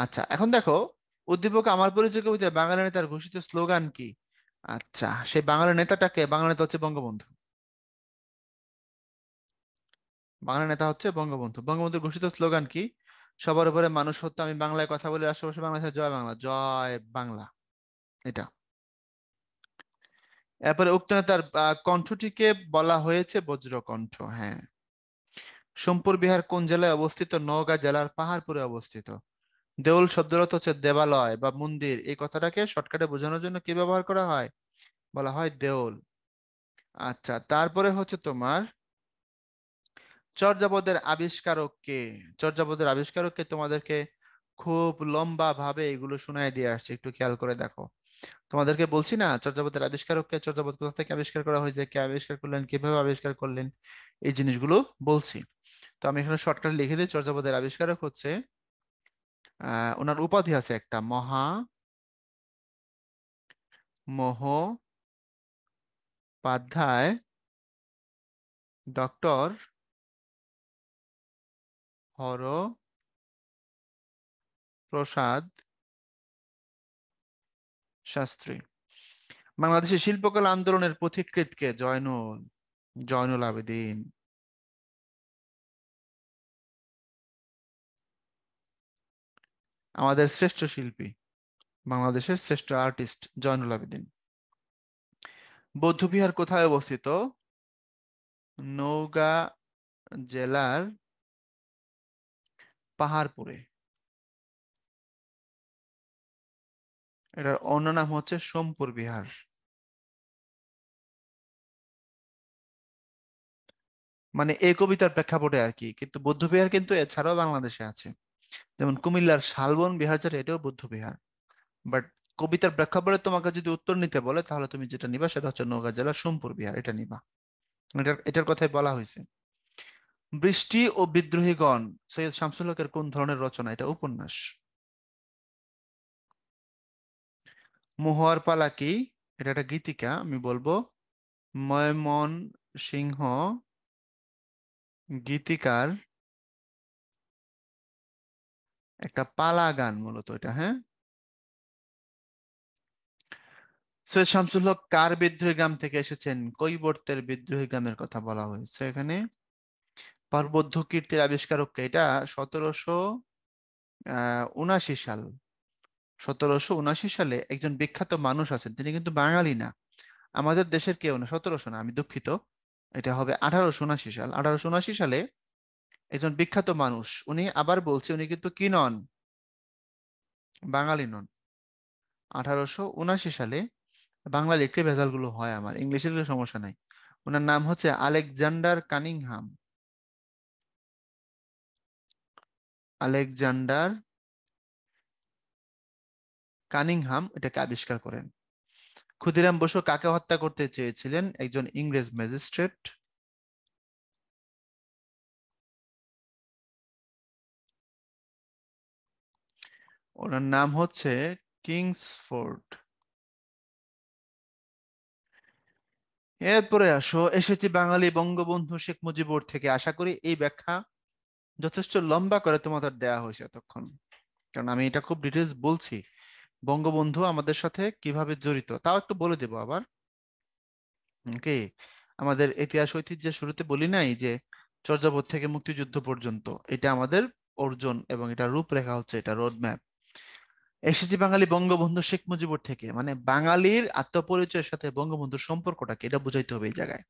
[SPEAKER 1] আচ্ছা এখন দেখো, উদ্দীপক আমার পরিচয় কবিতায় বাঙালি নেতার ঘোষিত স্লোগান কি? আচ্ছা, সেই বাঙালি নেতাটাকে, বাঙালি নেতা হচ্ছে বঙ্গবন্ধু। বাংলা নেতা হচ্ছে বঙ্গবন্ধু। বঙ্গবন্ধুর ঘোষিত স্লোগান কি? সবার উপরে মানুষ হত্যা, আমি বাংলায় কথা বলি, আশেপাশে বাংলাদেশে জয় বাংলা, জয় বাংলা, এটা। এরপরে উক্ত নেতার কণ্ঠটিকে বলা হয়েছে বজ্রকণ্ঠ। হ্যাঁ। সোমপুর বিহার কোন জেলায় অবস্থিত? নওগাঁ জেলার পাহাড়পুরে অবস্থিত। দেউল শব্দের অর্থ হচ্ছে দেবালয় বা মন্দির। এই কথাটাকে শর্টকাটে বোঝানোর জন্য কি ব্যবহার করা হয়? বলা হয় দেউল। আচ্ছা, তারপরে হচ্ছে তোমার চর্যাপদের আবিষ্কারক কে? চর্যাপদের আবিষ্কারককে তোমাদেরকে খুব লম্বা ভাবে এগুলো শোনায় দিয়ে আসছে, একটু খেয়াল করে দেখো। তোমাদেরকে বলছি না চর্যাপদের আবিষ্কারককে, চর্যাপদ কোথা থেকে আবিষ্কার করা হয়েছে, কে আবিষ্কার করলেন, কিভাবে আবিষ্কার করলেন, এই জিনিসগুলো বলছি। তো আমি এখানে শর্টকাট লিখে দিই, চর্যাপদের আবিষ্কারক হচ্ছে ওনার উপাধি আছে একটা, মহোপাধ্যায় ডক্টর হরপ্রসাদ শাস্ত্রী। বাংলাদেশের শিল্পকলা আন্দোলনের পথিকৃৎ কে? জয়নুল আবেদিন। আমাদের শ্রেষ্ঠ শিল্পী, বাংলাদেশের শ্রেষ্ঠ আর্টিস্ট জয়নুল আবেদিন। বৌদ্ধবিহার কোথায় অবস্থিত? নওগাঁ জেলার পাহাড়পুরে। এটার অন্য নাম হচ্ছে সোমপুর বিহার। মানে এই কবিতার প্রেক্ষাপটে আর কি, কিন্তু বৌদ্ধ বিহার কিন্তু এছাড়াও বাংলাদেশে আছে। যেমন কুমিল্লার শালবন বিহার, যেটা এটাও বৌদ্ধ বিহার। বাট কবিতার প্রেক্ষাপটে তোমাকে যদি উত্তর নিতে বলে তাহলে তুমি যেটা নিবা সেটা হচ্ছে নওগাঁ জেলার সোমপুর বিহার, এটা নিবা। এটার কথাই বলা হয়েছে। বৃষ্টি ও বিদ্রোহীগণ সৈয়দ শামসুল হকের কোন ধরনের রচনা? এটা উপন্যাস। মহুয়ার পালা কি? এটা একটা গীতিকা, আমি বলবো ময়মন সিংহ গীতিকার একটা পালা গান মূলত এটা, হ্যাঁ। সৈয়দ শামসুল হক কার বিদ্রোহী গ্রাম থেকে এসেছেন? কৈবর্তের বিদ্রোহী গ্রামের কথা বলা হয়েছে এখানে। পার্বত্য কীর্তির আবিষ্কারককে? এটা 1779 সাল। 1779 সালে একজন বিখ্যাত মানুষ আছেন, তিনি কিন্তু বাঙালি না, আমাদের দেশের কেউ না। 1700 না, আমি দুঃখিত, এটা হবে 1879 সাল। 1879 সালে একজন বিখ্যাত মানুষ, উনি আবার বলছে উনি কিন্তু কি নন, বাঙালি নন। 1879 সালে, বাংলা লিখলে ভেজালগুলো হয়, আমার ইংলিশে লিখলে সমস্যা নাই। ওনার নাম হচ্ছে আলেকজান্ডার কানিংহাম। আলেকজান্ডার কানিংহাম এটাকে আবিষ্কার করেন। ক্ষুদিরাম বসু কাকে হত্যা করতে চেয়েছিলেন? একজন ইংরেজ ম্যাজিস্ট্রেট। ওনার নাম হচ্ছে কিংসফোর্ড। এরপরে আসো, এসেছি বাঙালি বঙ্গবন্ধু শেখ মুজিবুর থেকে। আশা করি এই ব্যাখ্যা যথেষ্ট লম্বা করে তোমাদের দেয়া হয়েছে এতক্ষণ, কারণ আমি এটা খুব ডিটেলস বলছি। বঙ্গবন্ধু আমাদের সাথে কিভাবে জড়িত তাও একটু বলে দেবো আবার। ওকে, আমাদের ইতিহাস ঐতিহ্যের শুরুতে বলি নাই যে চর্যাপদ থেকে মুক্তিযুদ্ধ পর্যন্ত এটা আমাদের অর্জন, এবং এটা রূপরেখা হচ্ছে, এটা রোড ম্যাপ। এসেছি বাঙালি বঙ্গবন্ধু শেখ মুজিবুর থেকে, মানে বাঙালির আত্মপরিচয়ের সাথে বঙ্গবন্ধুর সম্পর্কটা কি, এটা বুঝাইতে হবে এই জায়গায়।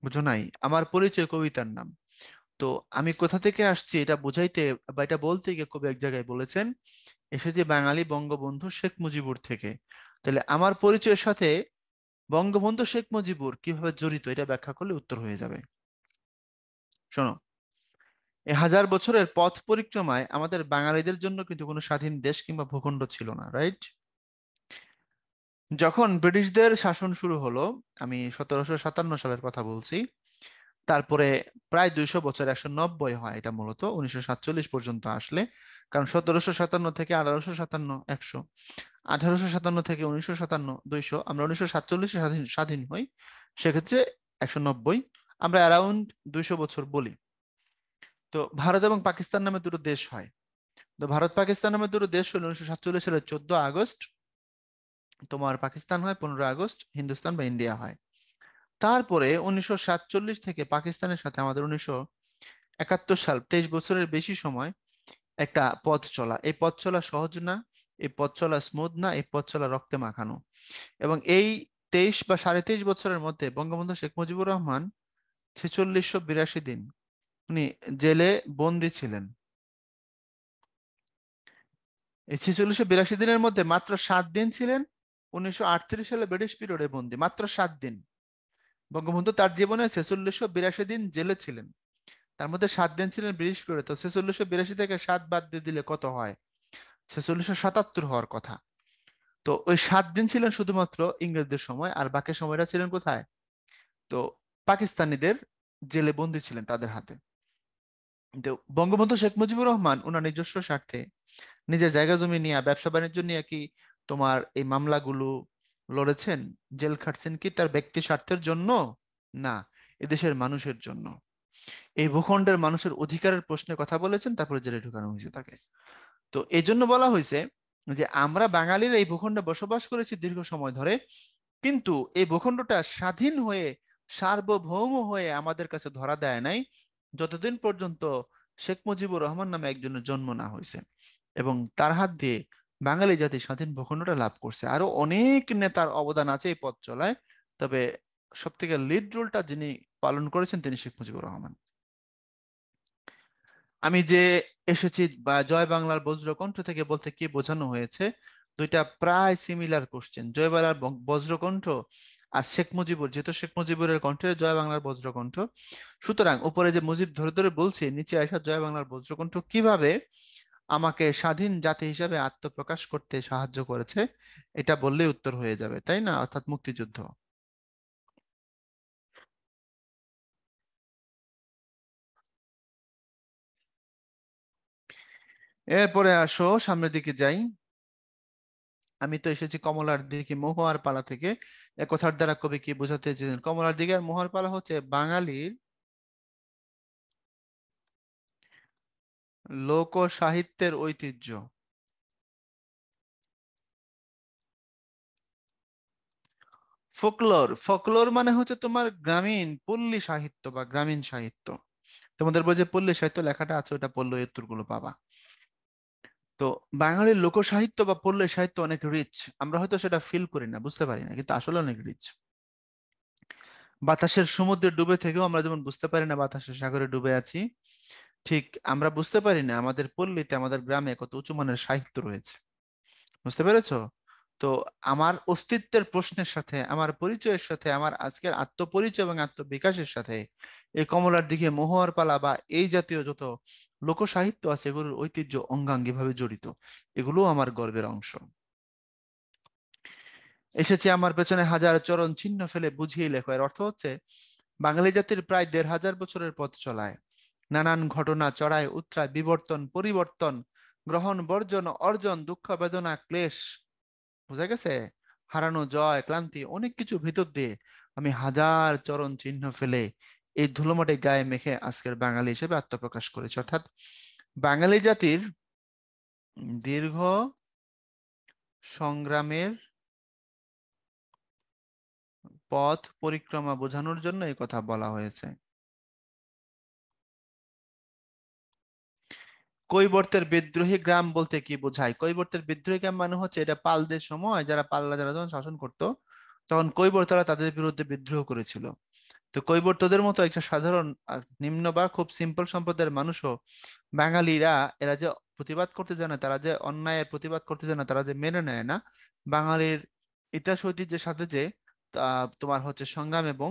[SPEAKER 1] বুঝো নাই? আমার পরিচয় কবিতার নাম। তো আমি কোথা থেকে আসছি এটা বুঝাইতে বা এটা বলতে গিয়ে কবি এক জায়গায় বলেছেন, এসেছি বাঙালি বঙ্গবন্ধু শেখ মুজিবুর থেকে। তাহলে আমার পরিচয়ের সাথে বঙ্গবন্ধু শেখ মুজিবুর কিভাবে জড়িত, এটা ব্যাখ্যা করলে উত্তর হয়ে যাবে। শোনো, এই 1000 বছরের পথ পরিক্রমায় আমাদের বাঙালিদের জন্য কিন্তু কোনো স্বাধীন দেশ কিংবা ভূখণ্ড ছিল না, রাইট? যখন ব্রিটিশদের শাসন শুরু হলো, আমি 1757 সালের কথা বলছি, তারপরে প্রায় 200 বছর, 190 হয় এটা, মূলত 1947 পর্যন্ত আসলে। কারণ 1757 থেকে 1857, 100, 1857 থেকে 1957, 200, আমরা 1947 স্বাধীন স্বাধীন হই, সেক্ষেত্রে 190, আমরা অ্যারাউন্ড 200 বছর বলি। তো ভারত এবং পাকিস্তান নামে দুটো দেশ হয়। তো ভারত পাকিস্তান নামে দুটো দেশ হলো 1947 সালের 14 আগস্ট, তোমার পাকিস্তান হয় 15 আগস্ট, হিন্দুস্তান বা ইন্ডিয়া হয়। তারপরে 1947 থেকে পাকিস্তানের সাথে আমাদের 1971 সাল, 23 বছরের বেশি সময় একটা পথ চলা। এই পথ চলা সহজ না, এই পথ চলা স্মুথ না, এই পথ চলা রক্তে মাখানো। এবং এই 23 বা 23.5 বছরের মধ্যে বঙ্গবন্ধু শেখ মুজিবুর রহমান 4682 দিন উনি জেলে বন্দি ছিলেন। এই 4682 দিনের মধ্যে মাত্র 7 দিন ছিলেন 1938 সালে ব্রিটিশ পিরিয়ডে বন্দি, মাত্র 7 দিন। বঙ্গবন্ধু তার জীবনে 4682 দিন জেলে ছিলেন, তার মধ্যে 7 দিন ছিলেন ব্রিটিশ পিরিয়ডে। তো 4682 থেকে 7 বাদ দিয়ে দিলে কত হয়? 4677 হওয়ার কথা। তো ওই 7 দিন ছিলেন শুধুমাত্র ইংরেজদের সময়, আর বাকি সময়টা ছিলেন কোথায়? তো পাকিস্তানিদের জেলে বন্দি ছিলেন তাদের হাতে। তো বঙ্গবন্ধু শেখ মুজিবুর রহমান ওনার নিজস্ব স্বার্থে নিজের জায়গা জমি নিয়ে, ব্যবসা বাণিজ্য নিয়ে কি তোমার এই মামলাগুলো লড়েছেন, জেল খাটছেন কি তার ব্যক্তি স্বার্থের জন্য? না, এদেশের মানুষের জন্য। এই ভূখণ্ডের মানুষের অধিকারের প্রশ্নে কথা বলেছেন, তারপরে জেলে ঢুকানো হয়েছে তাকে। তো এই জন্য বলা হয়েছে যে আমরা বাঙালির এই ভূখণ্ডে বসবাস করেছি দীর্ঘ সময় ধরে, কিন্তু এই ভূখণ্ডটা স্বাধীন হয়ে, সার্বভৌম হয়ে আমাদের কাছে ধরা দেয় নাই, যতদিন পর্যন্ত শেখ মুজিবুর রহমান নামে একজনের জন্ম না হয়েছে। এবং তার হাত দিয়ে বাঙালি জাতি স্বাধীন ভূখণ্ডটা লাভ করছে। আরো অনেক নেতার অবদান আছে এই পথ চলায়, তবে সব থেকে লিড রোলটা যিনি পালন করেছেন তিনি শেখ মুজিবুর রহমান। আমি যে এসেছি বা জয় বাংলার বজ্রকণ্ঠ থেকে বলতে কি বোঝানো হয়েছে, দুইটা প্রায় সিমিলার কোশ্চেন। জয় বাংলার বজ্রকণ্ঠ আর শেখ মুজিবুর, যেহেতু শেখ মুজিবুরের কণ্ঠে জয় বাংলার বজ্রকণ্ঠ, সুতরাং উপরে যে মুজিব ধরে ধরে বলছি, নিচে আসা জয় বাংলার বজ্রকণ্ঠ কিভাবে আমাকে স্বাধীন জাতি হিসাবে আত্মপ্রকাশ করতে সাহায্য করেছে, এটা বললেই উত্তর হয়ে যাবে, তাই না? অর্থাৎ মুক্তিযুদ্ধ। এরপরে আসো, সামনের দিকে যাই। আমি তো এসেছি কমলার দিকে মহুয়ার পালা থেকে। এ কথার দ্বারা কবি কি বোঝাতে চেয়েছেন? কমলার দিকে আর মহুয়ার পালা হচ্ছে বাঙালির লোক সাহিত্যের ঐতিহ্য। ফোকলোর, ফোকলোর মানে হচ্ছে তোমার গ্রামীণ পল্লী সাহিত্য বা গ্রামীণ সাহিত্য। তোমাদের বই যে পল্লী সাহিত্য লেখাটা আছে ওটা পড়লে এই উত্তরগুলো পাবা। তো বাঙালির লোক সাহিত্য বা পল্লী সাহিত্য অনেক রিচ, আমরা হয়তো সেটা ফিল করি না, বুঝতে পারি না, কিন্তু আসলে অনেক রিচ। বাতাসের সমুদ্রে ডুবে থেকেও আমরা যেমন বুঝতে পারি না বাতাসের সাগরে ডুবে আছি, ঠিক আমরা বুঝতে পারি না আমাদের পল্লীতে আমাদের গ্রামে কত উঁচু মানের সাহিত্য রয়েছে। বুঝতে পেরেছো? তো আমার অস্তিত্বের প্রশ্নের সাথে, আমার পরিচয়ের সাথে, আমার আজকের আত্মপরিচয় এবং আত্মবিকাশের সাথে এই কমলার দিকে মহুয়ার পালা বা এই জাতীয় যত লোক সাহিত্য আছে এগুলোর ঐতিহ্য অঙ্গাঙ্গিভাবে জড়িত। এগুলো আমার গর্বের অংশ। এসেছে আমার পেছনে হাজার চরণ চিহ্ন ফেলে বুঝিয়ে লেখো, এর অর্থ হচ্ছে বাঙালি জাতির প্রায় ১৫০০ বছরের পথ চলায় নানান ঘটনা চড়ায় উতরায় বিবর্তন পরিবর্তন, গ্রহণ বর্জন অর্জন, দুঃখ বেদনা ক্লেশ, বোঝা গেছে, হারানো জয় ক্লান্তি অনেক কিছু ভিতর দিয়ে আমি হাজার চরণ চিহ্ন ফেলে এই ধুলোমাটি গায়ে মেখে আজকের বাঙালি হিসেবে আত্মপ্রকাশ করেছে। অর্থাৎ বাঙালি জাতির দীর্ঘ সংগ্রামের পথ পরিক্রমা বোঝানোর জন্য এই কথা বলা হয়েছে। কৈবর্তের বিদ্রোহী গ্রাম বলতে কি বোঝায়? কৈবর্তের বিদ্রোহী গ্রাম মানে হচ্ছে এটা পালদের সময় যারা পাল্লা যারা যখন শাসন করতো তখন কৈবর্তরা তাদের বিরুদ্ধে বিদ্রোহ করেছিল। তো কৈবর্তদের মতো একটা সাধারণ নিম্ন বা খুব সিম্পল সম্প্রদায়ের মানুষও বাঙালিরা এরা যে প্রতিবাদ করতে জানে, তারা যে অন্যায়ের প্রতিবাদ করতে জানে, তারা যে মেনে নেয় না বাঙালির ইতিহাস ঐতিহ্যের সাথে যে তোমার হচ্ছে সংগ্রাম এবং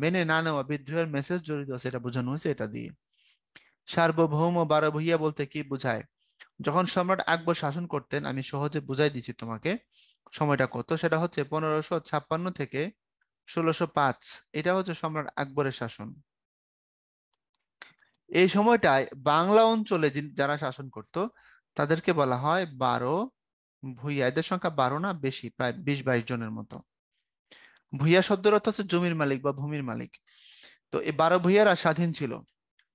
[SPEAKER 1] মেনে না নেওয়া বিদ্রোহের মেসেজ জড়িত আছে, এটা বোঝানো হয়েছে এটা দিয়ে। সার্বভৌম বারো ভূঁইয়া বলতে কি বোঝায়? যখন সম্রাট আকবর শাসন করতেন, আমি সহজে বুঝাই দিচ্ছি তোমাকে সময়টা কত, সেটা হচ্ছে 1556 থেকে 1605। এটা হচ্ছে সম্রাট আকবরের শাসন। এই সময়টায় বাংলা অঞ্চলে যারা শাসন করত তাদেরকে বলা হয় বারো ভূঁইয়া। এদের সংখ্যা 12 না বেশি, প্রায় 20-22 জনের মতো। ভূঁইয়া শব্দের অর্থ হচ্ছে জমির মালিক বা ভূমির মালিক। তো এই 12 ভূঁইয়ারা স্বাধীন ছিল।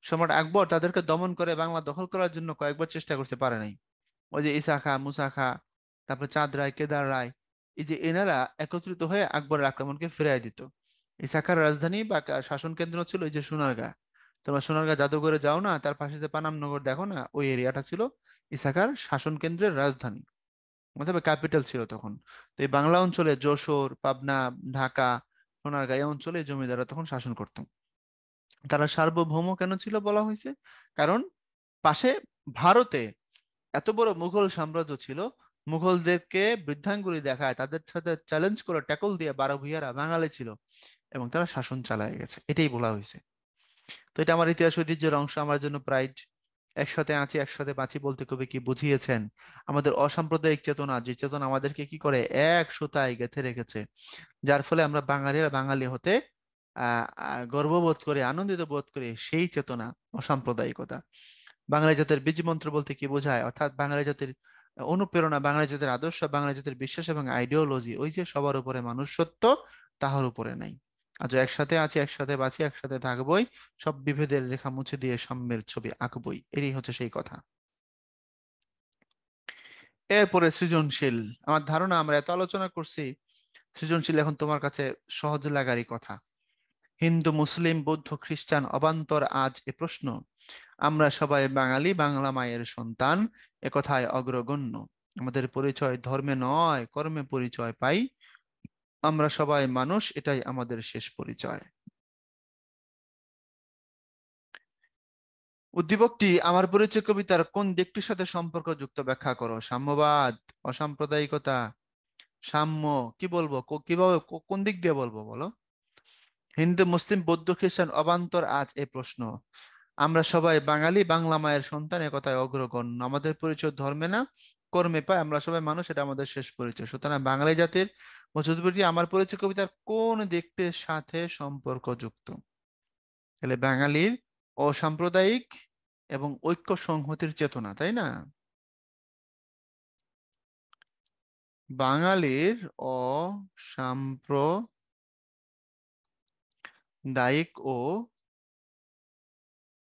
[SPEAKER 1] সম্রাট আকবর তাদেরকে দমন করে বাংলা দখল করার জন্য কয়েকবার চেষ্টা করতে পারে নাই। ওই যে ইসা খা মুসা খা, তারপর চাঁদ রায় কেদার রায়, এই যে এনারা একত্রিত হয়ে আকবরের আক্রমণকে ফিরিয়ে দিত। ইসা খার রাজধানী বা শাসন কেন্দ্র ছিল এই যে সোনারগাঁ। তোমরা সোনারগাঁ জাদুঘরে যাও না, তার পাশে যে পানামনগর দেখো না, ওই এরিয়াটা ছিল ইসাকার শাসন কেন্দ্রের রাজধানী, অথবা ক্যাপিটাল ছিল তখন। তো এই বাংলা অঞ্চলে যশোর পাবনা ঢাকা সোনারগাঁ এই অঞ্চলে জমিদাররা তখন শাসন করত। তারা সার্বভৌম কেন ছিল বলা হয়েছে? কারণ পাশে ভারতে এত বড় মুঘল সাম্রাজ্য ছিল, মুঘলদেরকে বৃদ্ধাঙ্গুলি দেখায় তাদের সাথে চ্যালেঞ্জ করে ট্যাকল দিয়ে 12 ভূঁইয়ারা বাঙালি ছিল এবং তারা শাসন চালায় গেছে, এটাই বলা হয়েছে। তো এটা আমার ইতিহাস ঐতিহ্যের অংশ, আমার জন্য প্রাইড। একসাথে আছি একসাথে বাঁচি বলতে কবি কি বুঝিয়েছেন? আমাদের অসাম্প্রদায়িক চেতনা, যে চেতনা আমাদেরকে কি করে এক সুতায় গেঁথে রেখেছে, যার ফলে আমরা বাঙালিরা বাঙালি হতে গর্ববোধ করে আনন্দিত বোধ করি, সেই চেতনা অসাম্প্রদায়িকতা। বাঙালি জাতির বীজ মন্ত্র বলতে কি বোঝায়? অর্থাৎ বাঙালি জাতির অনুপ্রেরণা, বাঙালি জাতির আদর্শ, বাঙালি জাতির বিশ্বাস এবং আইডিওলজি, ওই যে সবার উপরে মানুষ সত্য, তাহার উপরে নাই। আজ একসাথে আছি একসাথে বাঁচি একসাথে থাকবোই, সব বিভেদের রেখা মুছে দিয়ে সাম্যের ছবি আঁকবই, এরই হচ্ছে সেই কথা। এরপরে সৃজনশীল। আমার ধারণা আমরা এত আলোচনা করছি, সৃজনশীল এখন তোমার কাছে সহজ লাগারই কথা। হিন্দু মুসলিম বৌদ্ধ খ্রিস্টান অবান্তর আজ এ প্রশ্ন, আমরা সবাই বাঙালি বাংলা মায়ের সন্তান, একথায় অগ্রগণ্য। আমাদের পরিচয় ধর্মে নয় কর্মে পরিচয় পাই, আমরা সবাই মানুষ, এটাই আমাদের শেষ পরিচয়। উদ্দীপকটি আমার পরিচয় কবিতার কোন দিকটির সাথে সম্পর্কযুক্ত ব্যাখ্যা করো? সাম্যবাদ, অসাম্প্রদায়িকতা, সাম্য, কি বলবো, কিভাবে কোন দিক দিয়ে বলবো বলো? হিন্দু মুসলিম বৌদ্ধ খ্রিস্টান অবান্তর আজ এ প্রশ্ন, আমরা সবাই বাঙালি বাংলা মায়ের সন্তান, একথায় অগ্রগণ্য। আমাদের পরিচয় ধর্মে না কর্মে পাই, আমরা সবাই মানুষ, এটা আমাদের শেষ পরিচয়। সুতরাং বাঙালি জাতির মজুদপুরটি আমার পরিচয় কবিতার কোন দিকটির সাথে সম্পর্কযুক্ত? তাহলে বাঙালির অসাম্প্রদায়িক এবং ঐক্য সংহতির চেতনা, তাই না? বাঙালির অসাম্প্রদায়িক ও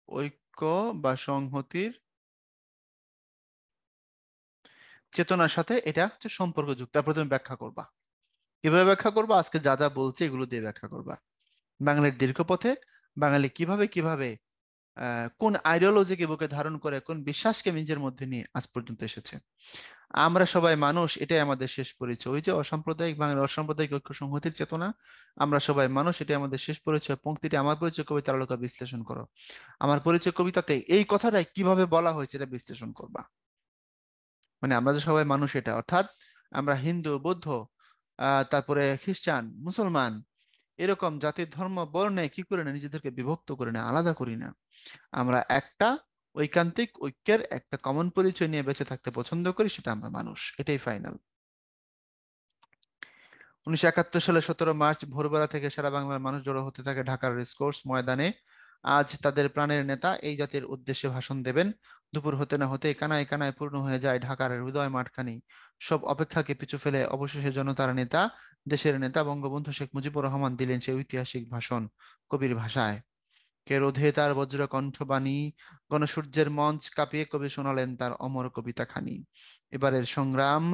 [SPEAKER 1] ঐক্য বা সংহতির চেতনার সাথে এটা হচ্ছে সম্পর্কযুক্ত। তারপরে তুমি ব্যাখ্যা করবা কিভাবে ব্যাখ্যা করবা? আজকে যা যা বলছি এগুলো দিয়ে ব্যাখ্যা করবা। বাঙালির দীর্ঘ পথে বাঙালি কিভাবে কিভাবে কোন আইডিওলজিকে বুকে ধারণ করে, কোন বিশ্বাসকে নিজের মধ্যে নিয়ে আজ পর্যন্ত এসেছে। আমরা সবাই মানুষ, এটাই আমাদের শেষ পরিচয়। ওই যে অসাম্প্রদায়িক বাঙালি অসাম্প্রদায়িক ঐক্য সংহতির চেতনা, আমরা সবাই মানুষ, এটাই আমাদের শেষ পরিচয়। পংক্তিটি আমার পরিচয় কবিতার আলোকে বিশ্লেষণ করো। আমার পরিচয় কবিতাতে এই কথাটাই কিভাবে বলা হয়েছে এটা বিশ্লেষণ করবা। মানে আমরা যে সবাই মানুষ, এটা অর্থাৎ আমরা হিন্দু, বৌদ্ধ, তারপরে খ্রিস্টান, মুসলমান, এরকম জাতির ধর্ম বর্ণে কি করে না নিজেদেরকে বিভক্ত করে না, আলাদা করি না। আমরা একটা ঐকান্তিক ঐক্যের একটা কমন পরিচয় নিয়ে বেঁচে থাকতে পছন্দ করি, সেটা আমরা মানুষ, এটাই ফাইনাল। 1971 সালে 17 মার্চ ভোরবেলা থেকে সারা বাংলার মানুষ জড়ো হতে থাকে ঢাকার রেসকোর্স ময়দানে। আজ তাদের প্রাণের নেতা এই জাতির উদ্দেশ্যে ভাষণ দেবেন। দুপুর হতে না হতে কানায় কানায় পূর্ণ হয়ে যায় ঢাকার হৃদয় মাঠখানি। সব অপেক্ষাকে পিছু ফেলে অবশেষে জনতার নেতা, দেশের নেতা বঙ্গবন্ধু শেখ মুজিবুর রহমান দিলেন সেই ঐতিহাসিক ভাষণ কবির ভাষায়। কে রোধে তার বজ্র কণ্ঠবাণী, গণসূর্যের মঞ্চ কাঁপিয়ে কবি শোনালেন তার অমর কবিতা খানি। এবারের সংগ্রাম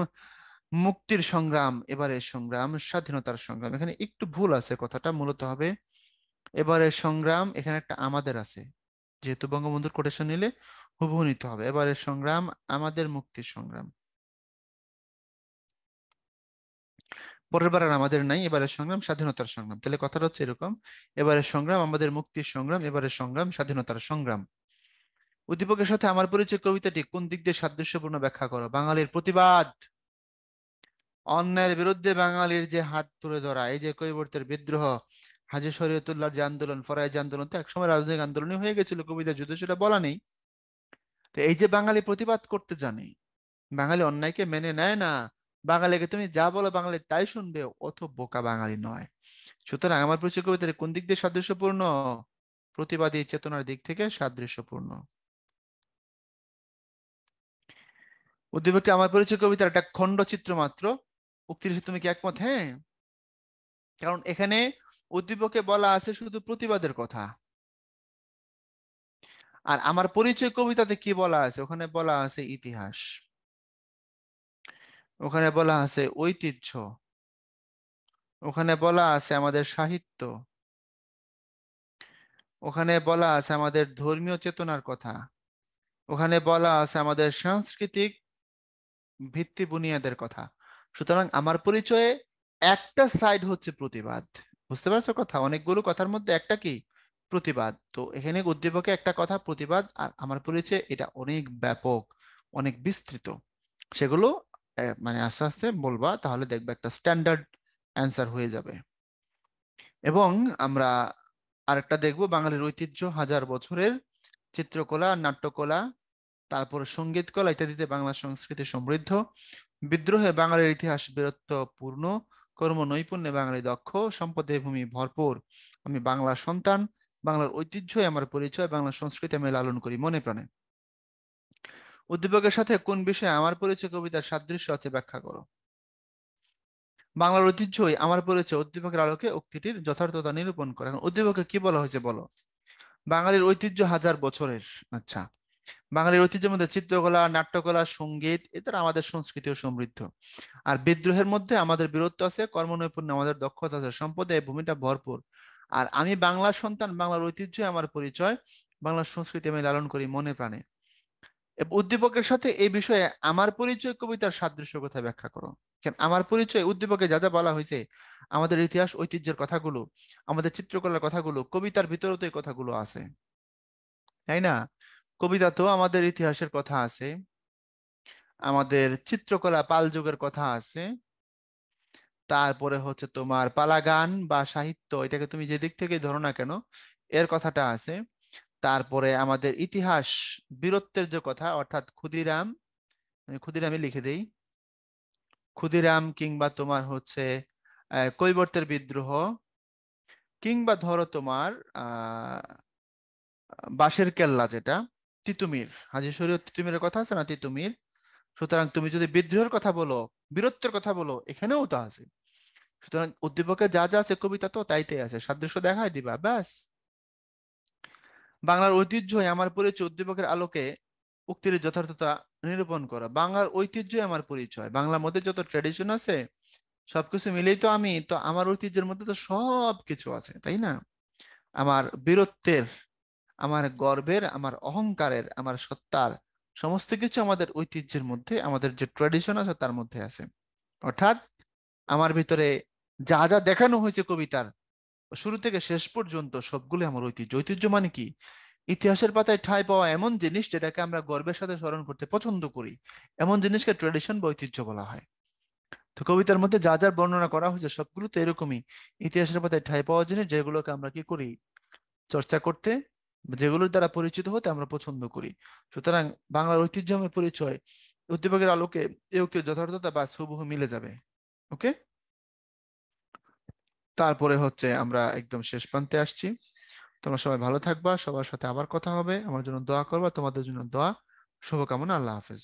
[SPEAKER 1] মুক্তির সংগ্রাম, এবারের সংগ্রাম স্বাধীনতার সংগ্রাম। এখানে একটু ভুল আছে, কথাটা মূলত হবে এবারের সংগ্রাম, এখানে একটা আমাদের আছে, যেহেতু বঙ্গবন্ধুর কোটেশন নিলে হুবহু নিতে হবে। এবারের সংগ্রাম আমাদের মুক্তির সংগ্রাম, পরের বার আর আমাদের নাই, এবারের সংগ্রাম স্বাধীনতার সংগ্রাম। তাহলে কথাটা হচ্ছে এরকম, এবারের সংগ্রাম আমাদের মুক্তির সংগ্রাম, এবারের সংগ্রাম স্বাধীনতার সংগ্রাম। উদ্দীপকের সাথে আমার পরিচয় কবিতাটি কোন দিক দিয়ে সাদৃশ্যপূর্ণ ব্যাখ্যা করো। বাঙালির প্রতিবাদ, অন্যায়ের বিরুদ্ধে বাঙালির যে হাত তুলে ধরা, এই যে কৈবর্তের বিদ্রোহ, হাজী শরীয়তুল্লাহর যে আন্দোলন, ফরাজি আন্দোলন, তো একসময় রাজনৈতিক আন্দোলনই হয়ে গেছিল, কবিতা যুদ্ধ, সেটা বলা নেই। তো এই যে বাঙালি প্রতিবাদ করতে জানে, বাঙালি অন্যায়কে মেনে নেয় না, বাঙালিকে তুমি যা বলো বাঙালি তাই শুনবে, অত বোকা বাঙালি নয়। সুতরাং আমার পরিচয় কবিতার কোন দিক দিয়ে সাদৃশ্যপূর্ণ? প্রতিবাদী চেতনার দিক থেকে সাদৃশ্যপূর্ণ। উদ্দীপকটি আমার পরিচয় কবিতার একটা খণ্ডচিত্র মাত্র, উক্তির সাথে তুমি কি একমত? হ্যাঁ, কারণ এখানে উদ্দীপকে বলা আছে শুধু প্রতিবাদের কথা, আর আমার পরিচয় কবিতাতে কি বলা আছে? ওখানে বলা আছে ইতিহাস, ওখানে বলা আছে ঐতিহ্য, ওখানে বলা আছে আমাদের সাহিত্য, ওখানে বলা আছে আমাদের ধর্মীয় চেতনার কথা, ওখানে বলা আছে আমাদের সাংস্কৃতিক ভিত্তি বুনিয়াদের কথা। সুতরাং আমার পরিচয়ে একটা সাইড হচ্ছে প্রতিবাদ। বুঝতে পারছো কথা? অনেকগুলো কথার মধ্যে একটা কি? প্রতিবাদ। তো এখানে উদ্দীপকে একটা কথা প্রতিবাদ, আর আমার পরিচয় এটা অনেক ব্যাপক, অনেক বিস্তৃত। সেগুলো মানে আস্তে আস্তে বলবা, তাহলে দেখবে একটা স্ট্যান্ডার্ড অ্যান্সার হয়ে যাবে। এবং আমরা আরেকটা দেখবো, বাঙালির ঐতিহ্য হাজার বছরের, চিত্রকলা, নাট্যকলা, তারপর সঙ্গীত কলা ইত্যাদিতে বাংলা সংস্কৃতি সমৃদ্ধ। বিদ্রোহে বাঙালির ইতিহাস বীরত্বপূর্ণ, কর্ম নৈপুণ্যে বাঙালি দক্ষ, সম্পদে ভূমি ভরপুর। আমি বাংলার সন্তান, বাংলার ঐতিহ্যই আমার পরিচয়, বাংলা সংস্কৃতি আমি লালন করি মনে প্রাণে। উদ্দীপকের সাথে কোন বিষয়ে আমার পরিচয় কবিতার সাদৃশ্য আছে ব্যাখ্যা করো। বাংলার ঐতিহ্যই আমার পরিচয় উদ্দীপকের আলোকে উক্তিটির যথার্থতা নিরূপণ করে। এখন উদ্দীপকে কি বলা হয়েছে বলো? বাঙালির ঐতিহ্য হাজার বছরের। আচ্ছা, বাঙালির ঐতিহ্যের মধ্যে চিত্রকলা, নাট্যকলা, সঙ্গীত, এছাড়া আমাদের সংস্কৃতিও সমৃদ্ধ। আর বিদ্রোহের মধ্যে আমাদের বীরত্ব আছে, কর্মনৈপুণ্য আমাদের দক্ষতা আছে, সম্পদে এই ভূমিটা ভরপুর। আর আমি বাংলার সন্তান, বাংলার ঐতিহ্য আমার পরিচয়, বাংলার সংস্কৃতি আমি লালন করি মনে প্রাণে। উদ্দীপকের সাথে এই বিষয়ে আমার পরিচয় কবিতার সাদৃশ্য কোথায় ব্যাখ্যা করো। কেন আমার পরিচয় উদ্দীপকে যা যা বলা হয়েছে, আমাদের ইতিহাস ঐতিহ্যের কথাগুলো, আমাদের চিত্রকলার কথাগুলো, কবিতার ভিতরেও তো এই কথাগুলো আছে, তাই না? কবিতাতেও আমাদের ইতিহাসের কথা আছে, আমাদের চিত্রকলা পাল যুগের কথা আছে, তারপরে হচ্ছে তোমার পালা গান বা সাহিত্য, এটাকে তুমি যে দিক থেকে ধরো না কেন, এর কথাটা আছে। তারপরে আমাদের ইতিহাস, বীরত্বের যে কথা, অর্থাৎ ক্ষুদিরাম, আমি ক্ষুদিরামই লিখে দেই, ক্ষুদিরাম কিংবা তোমার হচ্ছে কৈবর্তের বিদ্রোহ, কিংবা ধরো তোমার আহ বাঁশের কেল্লা, যেটা তিতুমির, হাজী শরীয়ত তিতুমিরের কথা আছে না, তিতুমির। সুতরাং তুমি যদি বিদ্রোহের কথা বলো, বীরত্বের কথা বলো, এখানেও তা আছে। সুতরাং উদ্দীপকে যা যা আছে কবিতা তো তাইতেই আছে, সাদৃশ্য দেখায় দিবা ব্যাস। বাংলার ঐতিহ্যই আমার পরিচয় উদ্দীপকের আলোকে উক্তির যথার্থতা নিরূপণ করা। বাংলার ঐতিহ্যই আমার পরিচয়, বাংলার মধ্যে যত ট্র্যাডিশন আছে সবকিছু মিলেই তো আমি, তো আমার ঐতিহ্যের মধ্যে তো সব কিছু আছে, তাই না? আমার বীরত্বের, আমার গর্বের, আমার অহংকারের, আমার সত্তার সমস্ত কিছু আমাদের ঐতিহ্যের মধ্যে, আমাদের যে ট্র্যাডিশন আছে তার মধ্যে আছে। অর্থাৎ আমার ভিতরে যা যা দেখানো হয়েছে কবিতার শুরু থেকে শেষ পর্যন্ত সবগুলো আমার ঐতিহ্য। ঐতিহ্য মানে কি? ইতিহাসের পাতায় ঠাঁই পাওয়া এমন জিনিস যেটাকে আমরা গর্বের সাথে স্মরণ করতে পছন্দ করি, এমন জিনিসকে ট্রেডিশন বা ঐতিহ্য বলা হয়। তো কবিতার মধ্যে যা যা বর্ণনা করা হয়েছে সবগুলো তো এরকমই ইতিহাসের পাতায় ঠাঁই পাওয়া জিনিস, যেগুলোকে আমরা কি করি, চর্চা করতে, যেগুলোর দ্বারা পরিচিত হতে আমরা পছন্দ করি। সুতরাং বাংলার ঐতিহ্যময় পরিচয় উদ্দীপকের আলোকে এই উক্তির যথার্থতা বা হুবহু মিলে যাবে। ওকে, তারপরে হচ্ছে আমরা একদম শেষ প্রান্তে আসছি। তোমরা সবাই ভালো থাকবা, সবার সাথে আবার কথা হবে, আমার জন্য দোয়া করবা, তোমাদের জন্য দোয়া, শুভকামনা, আল্লাহ হাফেজ।